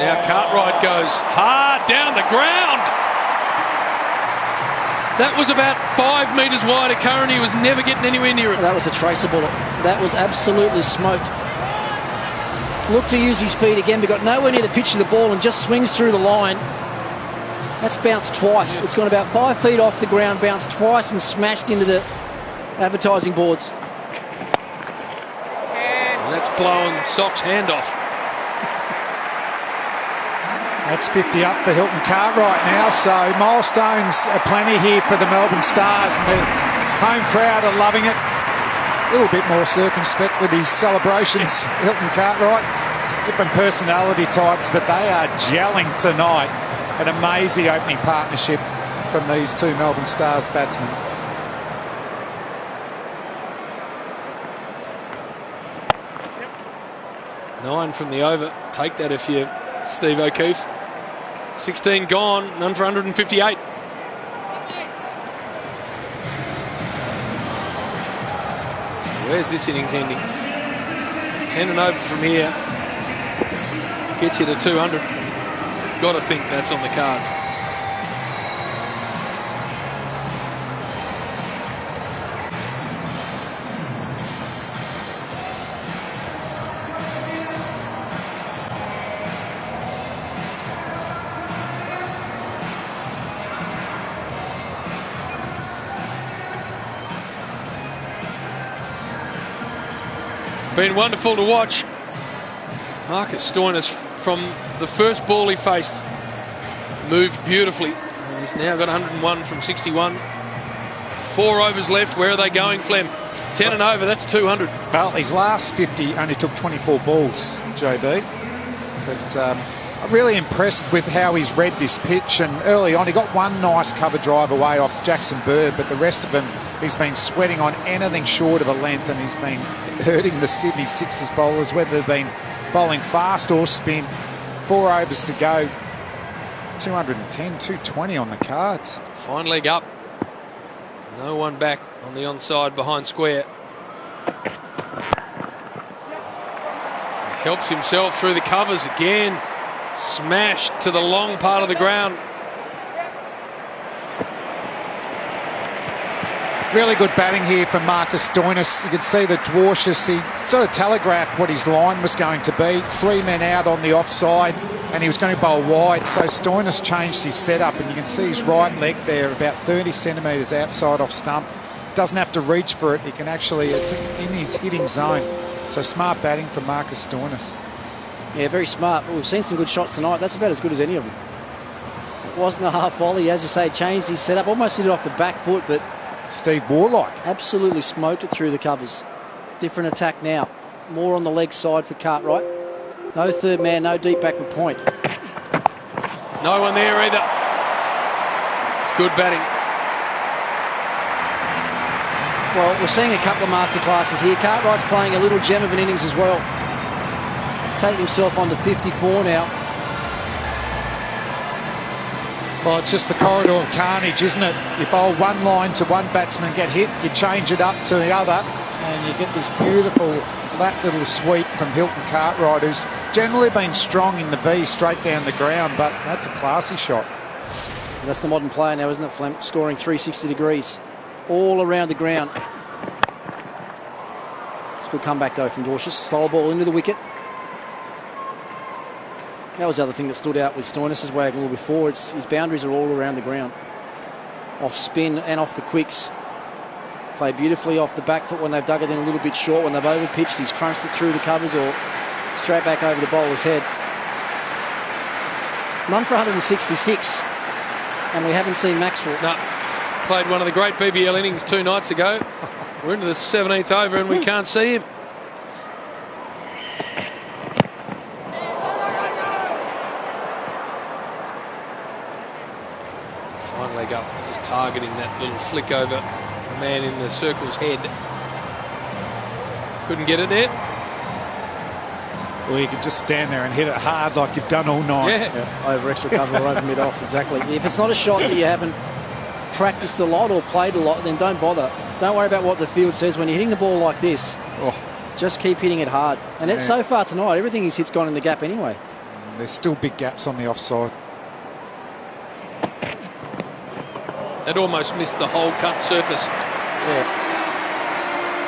C: Now Cartwright goes hard down the ground. That was about 5 metres wide of current. He was never getting anywhere near it.
B: That was a traceable. That was absolutely smoked. Looked to use his feet again, but got nowhere near the pitch of the ball and just swings through the line. That's bounced twice. It's gone about 5 feet off the ground, bounced twice and smashed into the advertising boards.
C: And that's blowing Sock's hand off.
A: That's 50 up for Hilton Cartwright now, so milestones are plenty here for the Melbourne Stars, and the home crowd are loving it. A little bit more circumspect with his celebrations, Hilton Cartwright. Different personality types, but they are gelling tonight. An amazing opening partnership from these two Melbourne Stars batsmen.
C: Nine from the over. Take that if you're Steve O'Keefe. 16 gone, none for 158. Where's this innings ending? 10 and over from here. Gets you to 200. Got to think that's on the cards. Been wonderful to watch. Marcus Stoinis, from the first ball he faced, moved beautifully. He's now got 101 from 61. 4 overs left. Where are they going, Clem? 10 and over, that's 200.
A: Well, his last 50 only took 24 balls, JB. But I'm really impressed with how he's read this pitch. And early on, he got one nice cover drive away off Jackson Bird, but the rest of them, he's been sweating on anything short of a length, and he's been hurting the Sydney Sixers bowlers, whether they've been bowling fast or spin. 4 overs to go. 210, 220 on the cards.
C: Fine leg up. No one back on the onside behind square. Helps himself through the covers again. Smashed to the long part of the ground.
A: Really good batting here from Marcus Stoinis. You could see the Dwarshus, he sort of telegraphed what his line was going to be. 3 men out on the offside, and he was going to bowl wide. So Stoinis changed his setup, and you can see his right leg there about 30 centimetres outside off stump. Doesn't have to reach for it. He can actually, it's in his hitting zone. So smart batting from Marcus Stoinis.
B: Yeah, very smart. We've seen some good shots tonight. That's about as good as any of them. It wasn't a half volley, as you say, changed his setup. Almost hit it off the back foot, but
A: Steve Warlock
B: absolutely smoked it through the covers. Different attack now. More on the leg side for Cartwright. No third man, no deep backward point.
C: No one there either. It's good batting.
B: Well, we're seeing a couple of masterclasses here. Cartwright's playing a little gem of an innings as well. He's taken himself on to 54 now.
A: Well, it's just the corridor of carnage, isn't it? You bowl one line to one batsman, get hit, you change it up to the other, and you get this beautiful lap little sweep from Hilton Cartwright, who's generally been strong in the V straight down the ground, but that's a classy shot.
B: That's the modern player now, isn't it, Flem? Scoring 360 degrees all around the ground. It's a good comeback, though, from Dwarshus. Slow ball into the wicket. That was the other thing that stood out with Stoinis' Wagon before. His boundaries are all around the ground. Off spin and off the quicks. Played beautifully off the back foot when they've dug it in a little bit short. When they've overpitched, he's crunched it through the covers or straight back over the bowler's head. None for 166. And we haven't seen Maxwell.
C: No. Played one of the great BBL innings 2 nights ago. We're into the 17th over and we can't see him. Fine leg up, just targeting that little flick over the man in the circle's head. Couldn't get it there.
A: Well, you could just stand there and hit it hard like you've done all night.
B: Yeah. Over extra cover or over mid-off, exactly. If it's not a shot that you haven't practiced a lot or played a lot, then don't bother. Don't worry about what the field says. When you're hitting the ball like this, just keep hitting it hard. And so far tonight, everything he's hit's gone in the gap anyway.
A: There's still big gaps on the offside.
C: That almost missed the whole cut surface.
A: Yeah.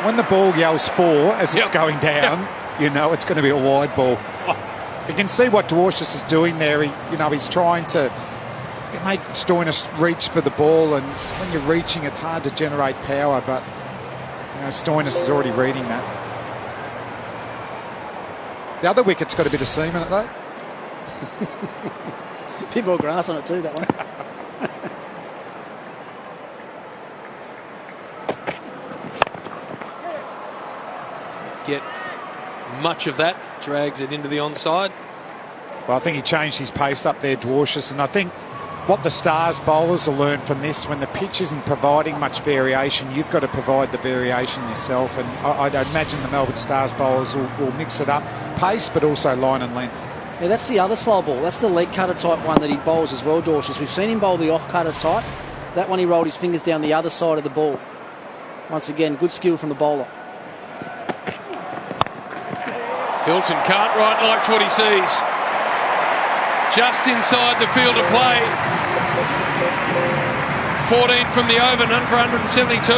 A: When the ball yells 4 as it's going down, you know it's going to be a wide ball. You can see what Dwarshuis is doing there. He's trying to make Stoinis reach for the ball, and when you're reaching, it's hard to generate power, but Stoinis is already reading that. The other wicket's got a bit of seam in it, though.
B: A bit more grass on it too, that one.
C: Get much of that, drags it into the onside.
A: Well, I think he changed his pace up there, Dwarshuis, and I think what the Stars bowlers will learn from this, when the pitch isn't providing much variation, you've got to provide the variation yourself, and I'd imagine the Melbourne Stars bowlers will mix it up, pace but also line and length.
B: Yeah, that's the other slow ball. That's the leg cutter type one that he bowls as well, Dwarshuis. We've seen him bowl the off cutter type. That one he rolled his fingers down the other side of the ball. Once again, good skill from the bowler.
C: Hilton Cartwright likes what he sees. Just inside the field of play. 14 from the over, none for 172.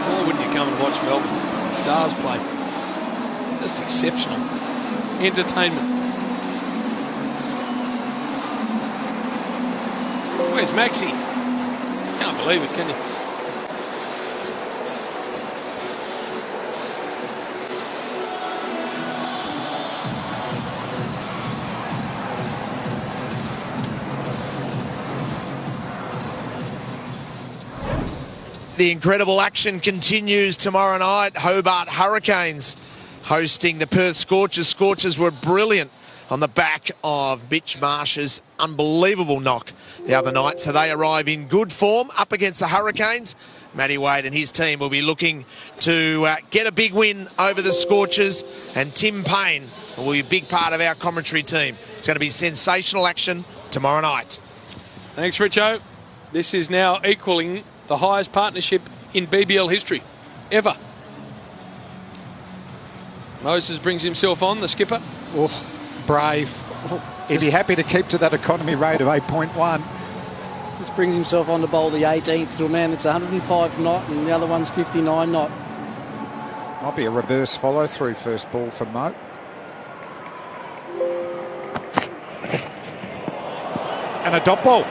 C: Why wouldn't you come and watch Melbourne Stars play? Just exceptional. Entertainment. Where's Maxi? Can't believe it, can you?
F: The incredible action continues tomorrow night. Hobart Hurricanes hosting the Perth Scorchers. Scorchers were brilliant on the back of Mitch Marsh's unbelievable knock the other night. So they arrive in good form up against the Hurricanes. Matty Wade and his team will be looking to get a big win over the Scorchers. And Tim Payne will be a big part of our commentary team. It's going to be sensational action tomorrow night.
C: Thanks, Richo. This is now equaling the highest partnership in BBL history, ever. Moses brings himself on, the skipper.
A: Oh, brave. He'd be happy to keep to that economy rate of 8.1.
B: Just brings himself on to bowl the 18th to a man that's 105 knot and the other one's 59 knot.
A: Might be a reverse follow-through first ball for Mo. And a dot ball.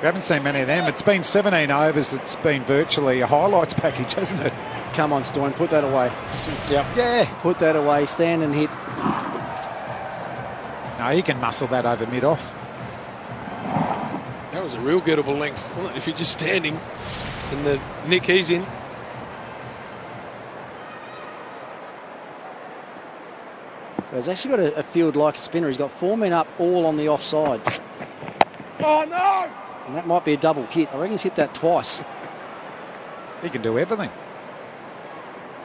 A: We haven't seen many of them. It's been 17 overs. It's been virtually a highlights package, hasn't it?
B: Come on, Stoin, put that away.
A: Yep. Yeah.
B: Put that away. Stand and hit.
A: No, he can muscle that over mid-off.
C: That was a real gettable length, wasn't it? If you're just standing in the nick he's in.
B: So he's actually got a field like a spinner. He's got 4 men up, all on the offside.
D: Oh, no!
B: And that might be a double hit. I reckon he's hit that twice.
A: He can do everything.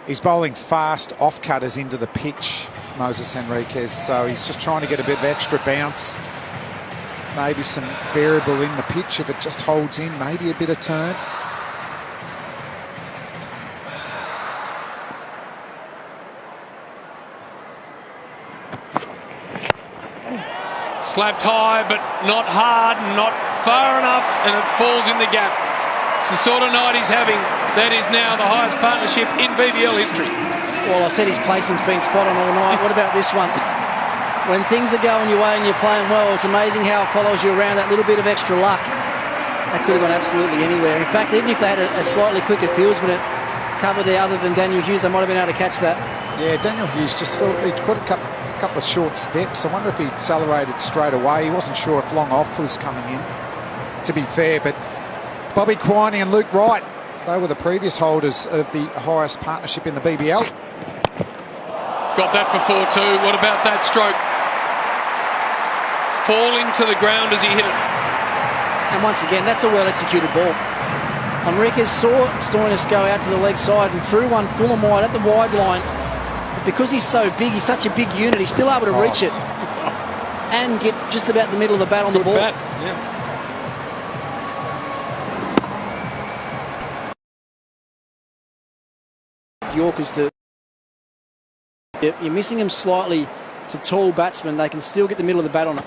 A: He's bowling fast off-cutters into the pitch, Moses Henriquez, so he's just trying to get a bit of extra bounce. Maybe some variable in the pitch if it just holds in, maybe a bit of turn.
C: Slapped high, but not hard, not far enough, and it falls in the gap. It's the sort of night he's having. That is now the highest partnership in BBL history.
B: Well, I said his placement's been spot on all night. What about this one? When things are going your way and you're playing well, it's amazing how it follows you around. That little bit of extra luck. That could have gone absolutely anywhere. In fact, even if they had a slightly quicker fieldsman at cover there other than Daniel Hughes, they might have been able to catch that.
A: Yeah, Daniel Hughes just thought he'd put a a couple of short steps. I wonder if he accelerated straight away. He wasn't sure if long off was coming in, to be fair. But Bobby Quiney and Luke Wright, they were the previous holders of the highest partnership in the BBL.
C: Got that for 4-2. What about that stroke? Falling to the ground as he hit it.
B: And once again, that's a well-executed ball. Enriquez saw Stoinis go out to the leg side and threw one full and wide at the wide line. But because he's so big, he's such a big unit, he's still able to reach it and get just about the middle of the bat on the ball.
C: Bat. Yeah.
B: Yorkers to... You're missing them slightly to tall batsmen. They can still get the middle of the bat on it.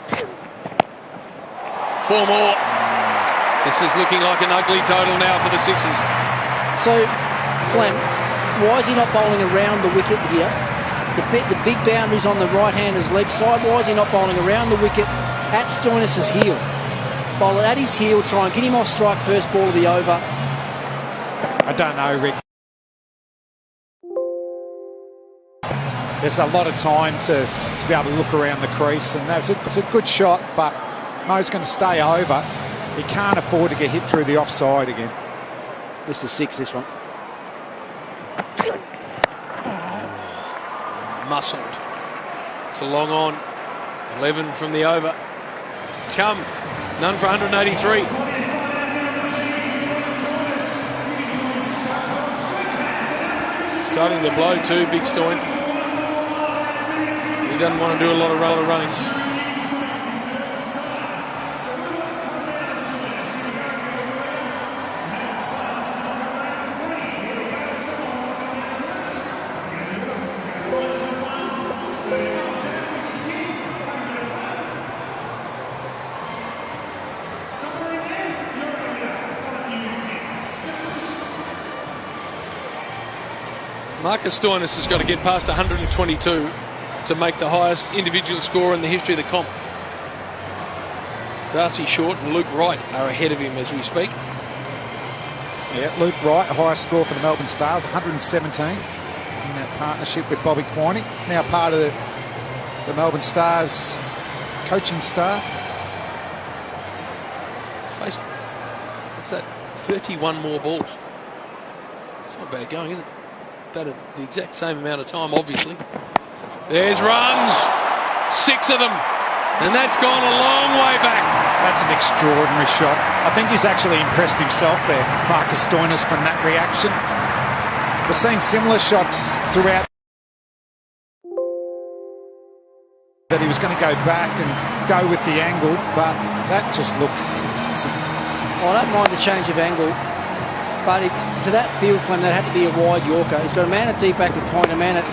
C: 4 more. This is looking like an ugly total now for the Sixers.
B: So, Flem, why is he not bowling around the wicket here? The big boundaries on the right-hander's leg side. Why is he not bowling around the wicket at Stoinis' heel? Bowl it at his heel, try and get him off strike first ball of the over.
A: I don't know, Rick. There's a lot of time to be able to look around the crease, and it's a good shot, but Mo's going to stay over. He can't afford to get hit through the offside again.
B: This is 6, this one.
C: Muscled. It's a long on. 11 from the over. It's come. None for 183. Starting to blow too, Big Stoin. He doesn't want to do a lot of running. Marcus Stoinis has got to get past 122 to make the highest individual score in the history of the comp. Darcy Short and Luke Wright are ahead of him as we speak.
A: Yeah, Luke Wright, highest score for the Melbourne Stars, 117 in that partnership with Bobby Quiney. Now part of the Melbourne Stars coaching staff.
C: What's that? 31 more balls. It's not bad going, is it? About the exact same amount of time, obviously. There's runs, 6 of them, and that's gone a long way back.
A: That's an extraordinary shot. I think he's actually impressed himself there, Marcus Stoinis, from that reaction. We've seen similar shots throughout that he was going to go back and go with the angle, but that just looked easy.
B: Well, I don't mind the change of angle, but to that field frame, that had to be a wide Yorker. He's got a man at deep backward point, a man at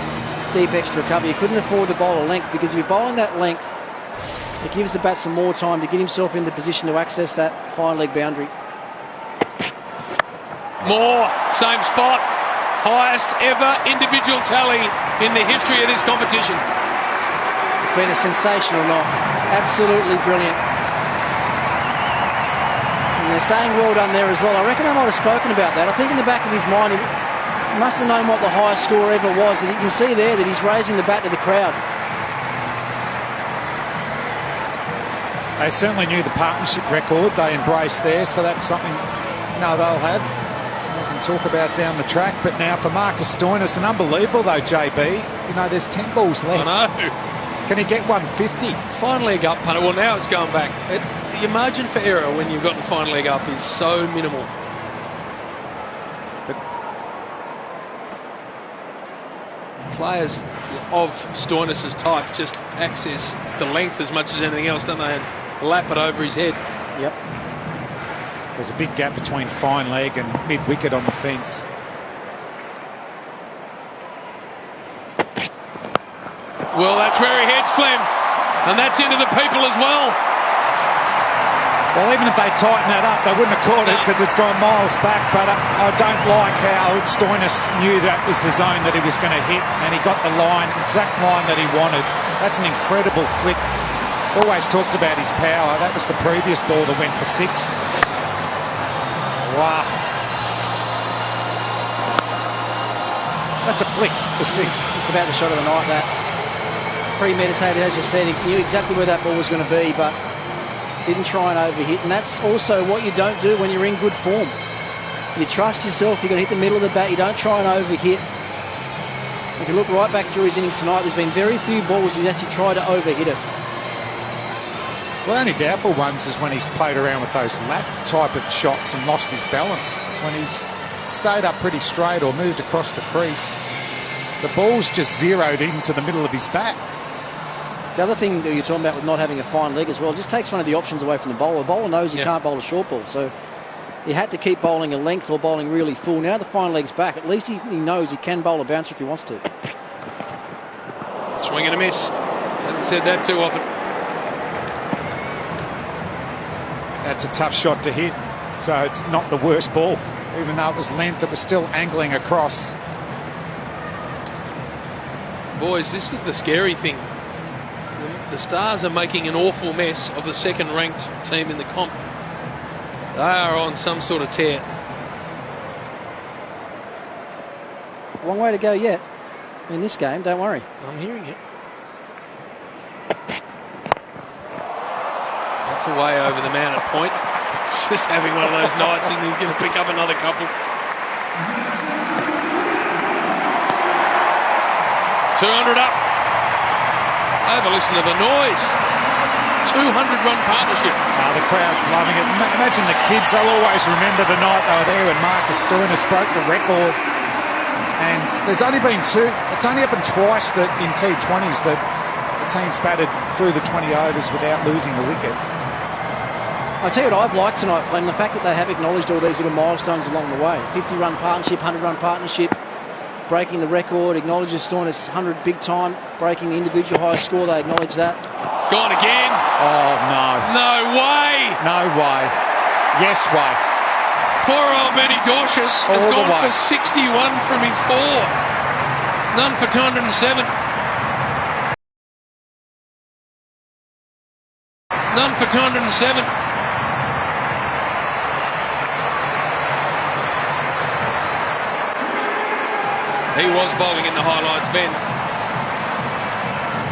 B: deep extra cover. He couldn't afford to bowl a length, because if you're bowling that length, it gives the batsman more time to get himself in the position to access that fine leg boundary.
C: More, same spot. Highest ever individual tally in the history of this competition.
B: It's been a sensational night. Absolutely brilliant. And they're saying well done there as well. I reckon I might have spoken about that. I think in the back of his mind, he must have known what the highest score ever was. And you can see there that he's raising the bat to the crowd.
A: They certainly knew the partnership record they embraced there, so that's something they'll have. They can talk about down the track. But now for Marcus Stoinis, and unbelievable though, JB. There's 10 balls left.
C: I know.
A: Can he get 150?
C: Fine leg up punter. Well, now it's going back. The margin for error when you've got the fine leg up is so minimal. But players of Stoinis' type just access the length as much as anything else, don't they? And lap it over his head.
B: Yep.
A: There's a big gap between fine leg and mid-wicket on the fence.
C: Well, that's where he heads, Flem. And that's into the people as well.
A: Well, even if they tighten that up, they wouldn't have caught it because it's gone miles back. But I don't like how Stoinis knew that was the zone that he was going to hit, and he got the line, exact line that he wanted. That's an incredible flick. Always talked about his power. That was the previous ball that went for 6. Wow. That's a flick for 6.
B: It's about the shot of the night, that. premeditated, as you said. He knew exactly where that ball was going to be, but didn't try and overhit. And that's also what you don't do when you're in good form. You trust yourself. You've got to hit the middle of the bat. You don't try and overhit. If you look right back through his innings tonight, there's been very few balls he's actually tried to overhit it.
A: Well, the only doubtful ones is when he's played around with those lap type of shots and lost his balance. When he's stayed up pretty straight or moved across the crease, the ball's just zeroed into the middle of his bat.
B: The other thing that you're talking about with not having a fine leg as well, just takes one of the options away from the bowler. The bowler knows he can't bowl a short ball, so he had to keep bowling a length or bowling really full. Now the fine leg's back. At least he knows he can bowl a bouncer if he wants to.
C: Swing and a miss. Haven't said that too often.
A: That's a tough shot to hit, so it's not the worst ball. Even though it was length, it was still angling across.
C: Boys, this is the scary thing. The Stars are making an awful mess of the second-ranked team in the comp. They are on some sort of tear.
B: Long way to go yet in this game, don't worry.
C: I'm hearing it. That's away over the man at point. It's just having one of those nights, isn't he? He's going to pick up another couple. 200 up. Have a listen to the noise. 200-run partnership.
A: The crowd's loving it. Imagine the kids, they'll always remember the night they were there when Marcus Stoinis broke the record. And there's only been it's only happened twice that in T20s that the team's batted through the 20 overs without losing a wicket.
B: I tell you what I've liked tonight, Glenn, the fact that they have acknowledged all these little milestones along the way. 50-run partnership, 100-run partnership, breaking the record, acknowledges Stoinis 100 big time, breaking the individual highest score, they acknowledge that.
C: Gone again.
A: Oh, no.
C: No way.
A: No way. Yes way.
C: Poor old Benny Dorshus has gone for 61 from his 4. None for 207. None for 207. He was bowling in the highlights, Ben.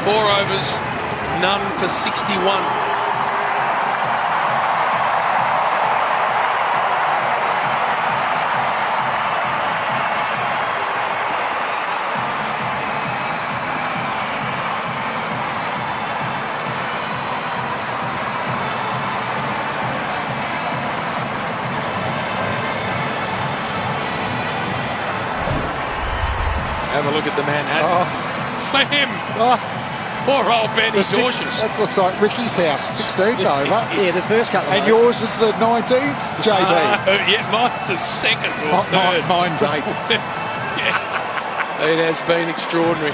C: 4 overs, none for 61. Have a look at the Manhattan. Slam! Poor old Benny Dorshus.
A: That looks like Ricky's house, 16th over.
B: Yeah, the first couple.
A: And yours is the 19th, JB.
C: Yeah, mine's a second or third.
A: Mine's 8th.
C: Yeah. It has been extraordinary.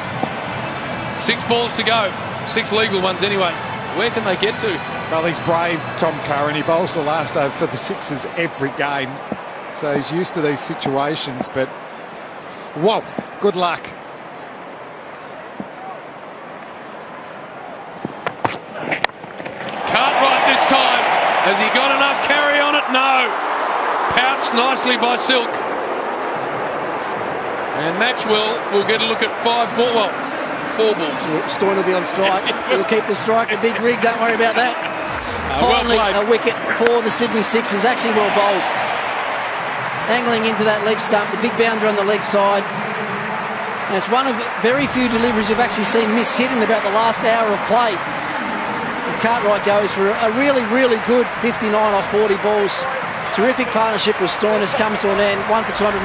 C: 6 balls to go. 6 legal ones anyway. Where can they get to?
A: Well, he's brave, Tom Curran. He bowls the last over for the Sixers every game. So he's used to these situations, but whoa, good luck.
C: Cartwright this time. Has he got enough carry on it? No. Pounced nicely by Silk. And Maxwell will get a look at 4 balls.
B: Stoin will be on strike. He'll keep the strike. The big rig, don't worry about that. Finally,
C: well
B: a wicket for the Sydney Sixers. Actually well bowled. Angling into that leg stump. The big bounder on the leg side. And it's one of very few deliveries you've actually seen miss hit in about the last hour of play. Cartwright goes for a really, really good 59 off 40 balls. Terrific partnership with Stoinis comes to an end. 1 for 207.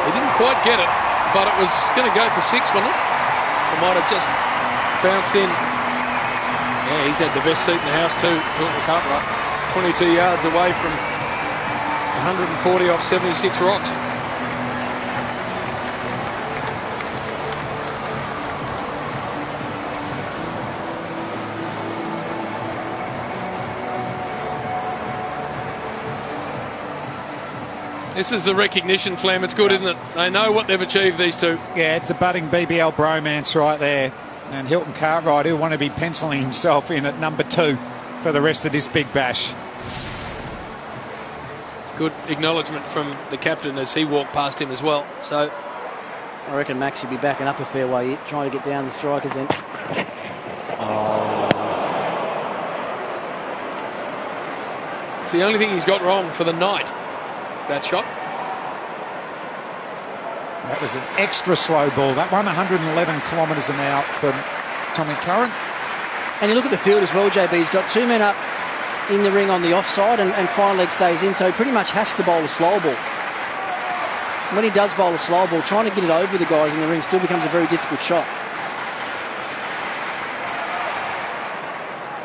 C: He didn't quite get it, but it was going to go for 6, wasn't it? It might have just bounced in. Yeah, he's had the best seat in the house too, Hilton Cartwright. 22 yards away from 140 off 76 rocks. This is the recognition, Flam. It's good, isn't it? They know what they've achieved, these two.
A: Yeah, it's a budding BBL bromance right there. And Hilton Cartwright, he'll want to be penciling himself in at number 2 for the rest of this big bash.
C: Good acknowledgement from the captain as he walked past him as well. So
B: I reckon Max should be backing up a fair way, trying to get down the strikers then.
C: it's the only thing he's got wrong for the night, that shot.
A: That was an extra slow ball. That one, 111 kilometres an hour from Tommy Curran.
B: And you look at the field as well, JB. He's got 2 men up in the ring on the offside, and fine leg stays in, so he pretty much has to bowl a slow ball. When he does bowl a slow ball, trying to get it over the guys in the ring still becomes a very difficult shot.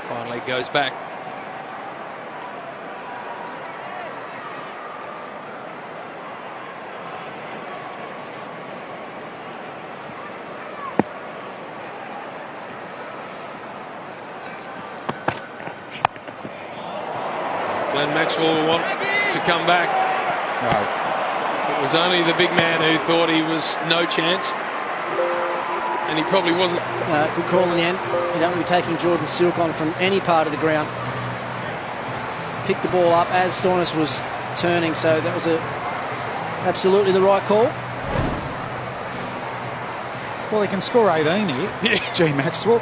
C: Fine leg goes back. Glenn Maxwell will want to come back.
A: No.
C: It was only the big man who thought he was no chance. And he probably wasn't.
B: Good call in the end. You don't be taking Jordan Silk on from any part of the ground. Picked the ball up as Stoinis was turning, so that was absolutely the right call.
A: Well, he can score 18 here.
C: Yeah.
A: G. Maxwell.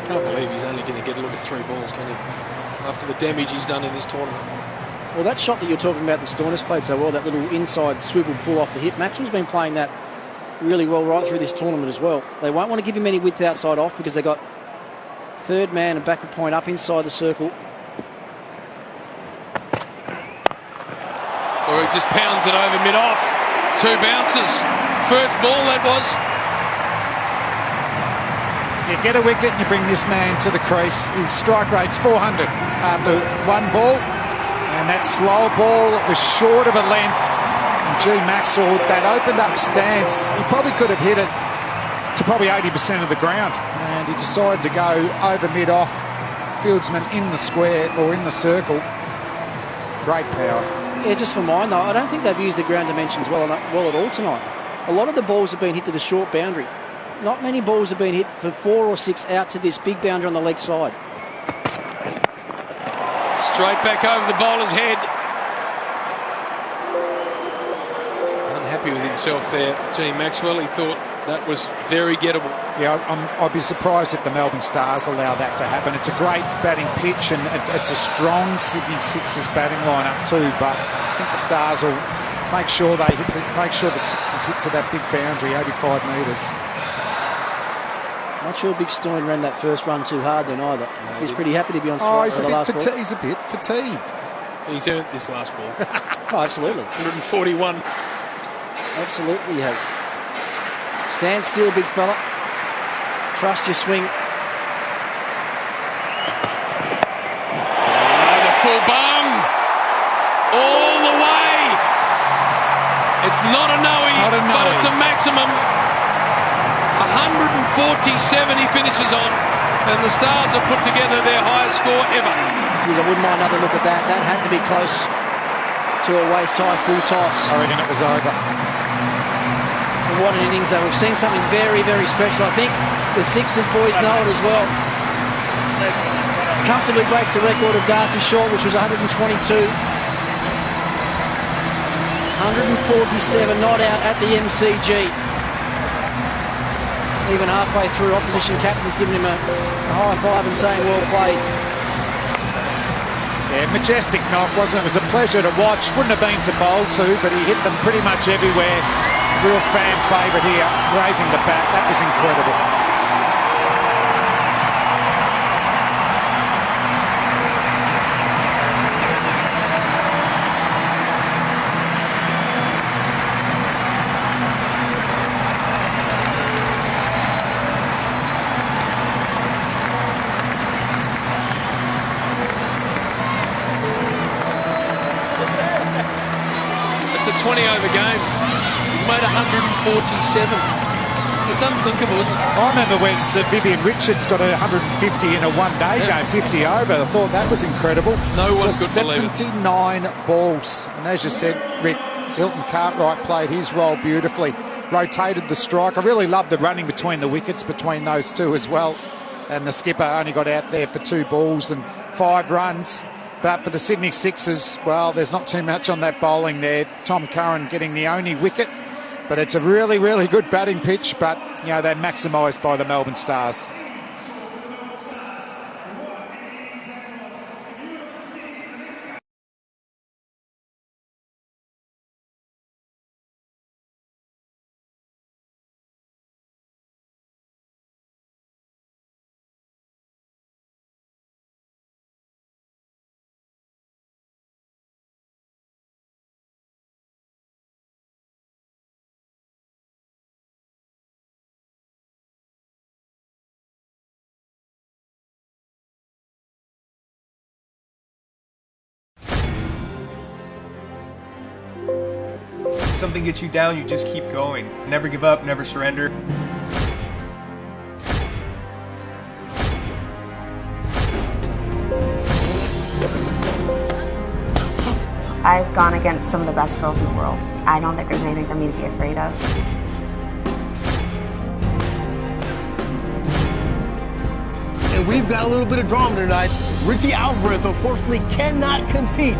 C: Can't believe he's only going to get a look at 3 balls, can he? After the damage he's done in this tournament.
B: Well, that shot that you're talking about, the Stoinis played so well, that little inside swivel pull off the hip, Maxwell's been playing that really well right through this tournament as well. They won't want to give him any width outside off because they got third man and backward point up inside the circle.
C: Or he just pounds it over mid-off. 2 bounces. First ball that was.
A: You get a wicket and you bring this man to the crease. His strike rate's 400 after 1 ball. And that slow ball was short of a length. And G. Maxwell, that opened up stance, he probably could have hit it to probably 80% of the ground. And he decided to go over mid-off. Fieldsman in the square or in the circle. Great power.
B: Yeah, just for mine though, I don't think they've used the ground dimensions well at all tonight. A lot of the balls have been hit to the short boundary. Not many balls have been hit for 4 or 6 out to this big boundary on the leg side.
C: Straight back over the bowler's head. Unhappy with himself there, G. Maxwell. He thought that was very gettable.
A: Yeah, I'd be surprised if the Melbourne Stars allow that to happen. It's a great batting pitch and it's a strong Sydney Sixers batting lineup too. But I think the Stars will make sure the Sixers hit to that big boundary, 85 metres.
B: Not sure Big Stoin ran that first run too hard then either. No, he's pretty happy to be on strike for the last ball.
A: He's a bit fatigued.
C: He's earned this last ball.
B: Oh, absolutely.
C: 141.
B: Absolutely he has. Stand still, big fella. Trust your swing.
C: The full bung. All the way. It's not a no-y, but it's a maximum. 147 he finishes on, and the Stars have put together their highest score ever.
B: Jeez, I wouldn't mind another look at that. That had to be close to a waist-high full toss.
A: I reckon it was over.
B: And what an innings though. We've seen something very, very special. I think the Sixers boys know it as well. Comfortably breaks the record of Darcy Short, which was 122. 147 not out at the MCG. Even halfway through, opposition captain's giving him a high five and saying, well played.
A: Yeah, majestic knock, wasn't it? It was a pleasure to watch. Wouldn't have been to bowl to, but he hit them pretty much everywhere. Real fan favourite here, raising the bat. That was incredible.
C: It's a 20-over game. He made 147. It's unthinkable, isn't it?
A: I remember when Sir Vivian Richards got 150 in a one-day game, 50 over. I thought that was incredible.
C: No one
A: Just
C: could believe it.
A: 79 balls. And as you said, Rick, Hilton Cartwright played his role beautifully. Rotated the strike. I really loved the running between the wickets between those two as well. And the skipper only got out there for 2 balls and 5 runs. But for the Sydney Sixers, well, there's not too much on that bowling there. Tom Curran getting the only wicket. But it's a really, really good batting pitch. But, they're maximised by the Melbourne Stars.
K: If something gets you down, you just keep going. Never give up, never surrender.
L: I've gone against some of the best girls in the world. I don't think there's anything for me to be afraid of.
M: And we've got a little bit of drama tonight. Richie Alvarez unfortunately cannot compete.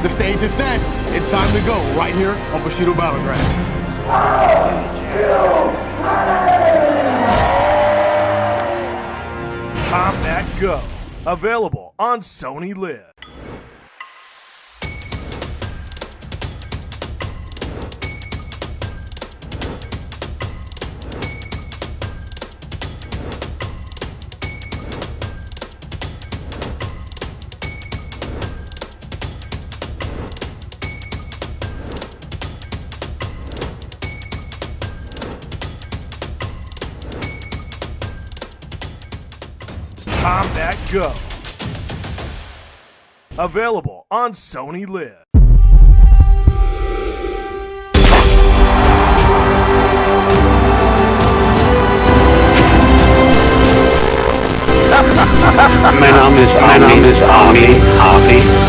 M: The stage is set. It's time to go right here on Bushido Battleground.
G: Combat Go. Available on Sony Live. Combat Go. Available on Sony Live.
H: Mein Name ist Armin Harvey.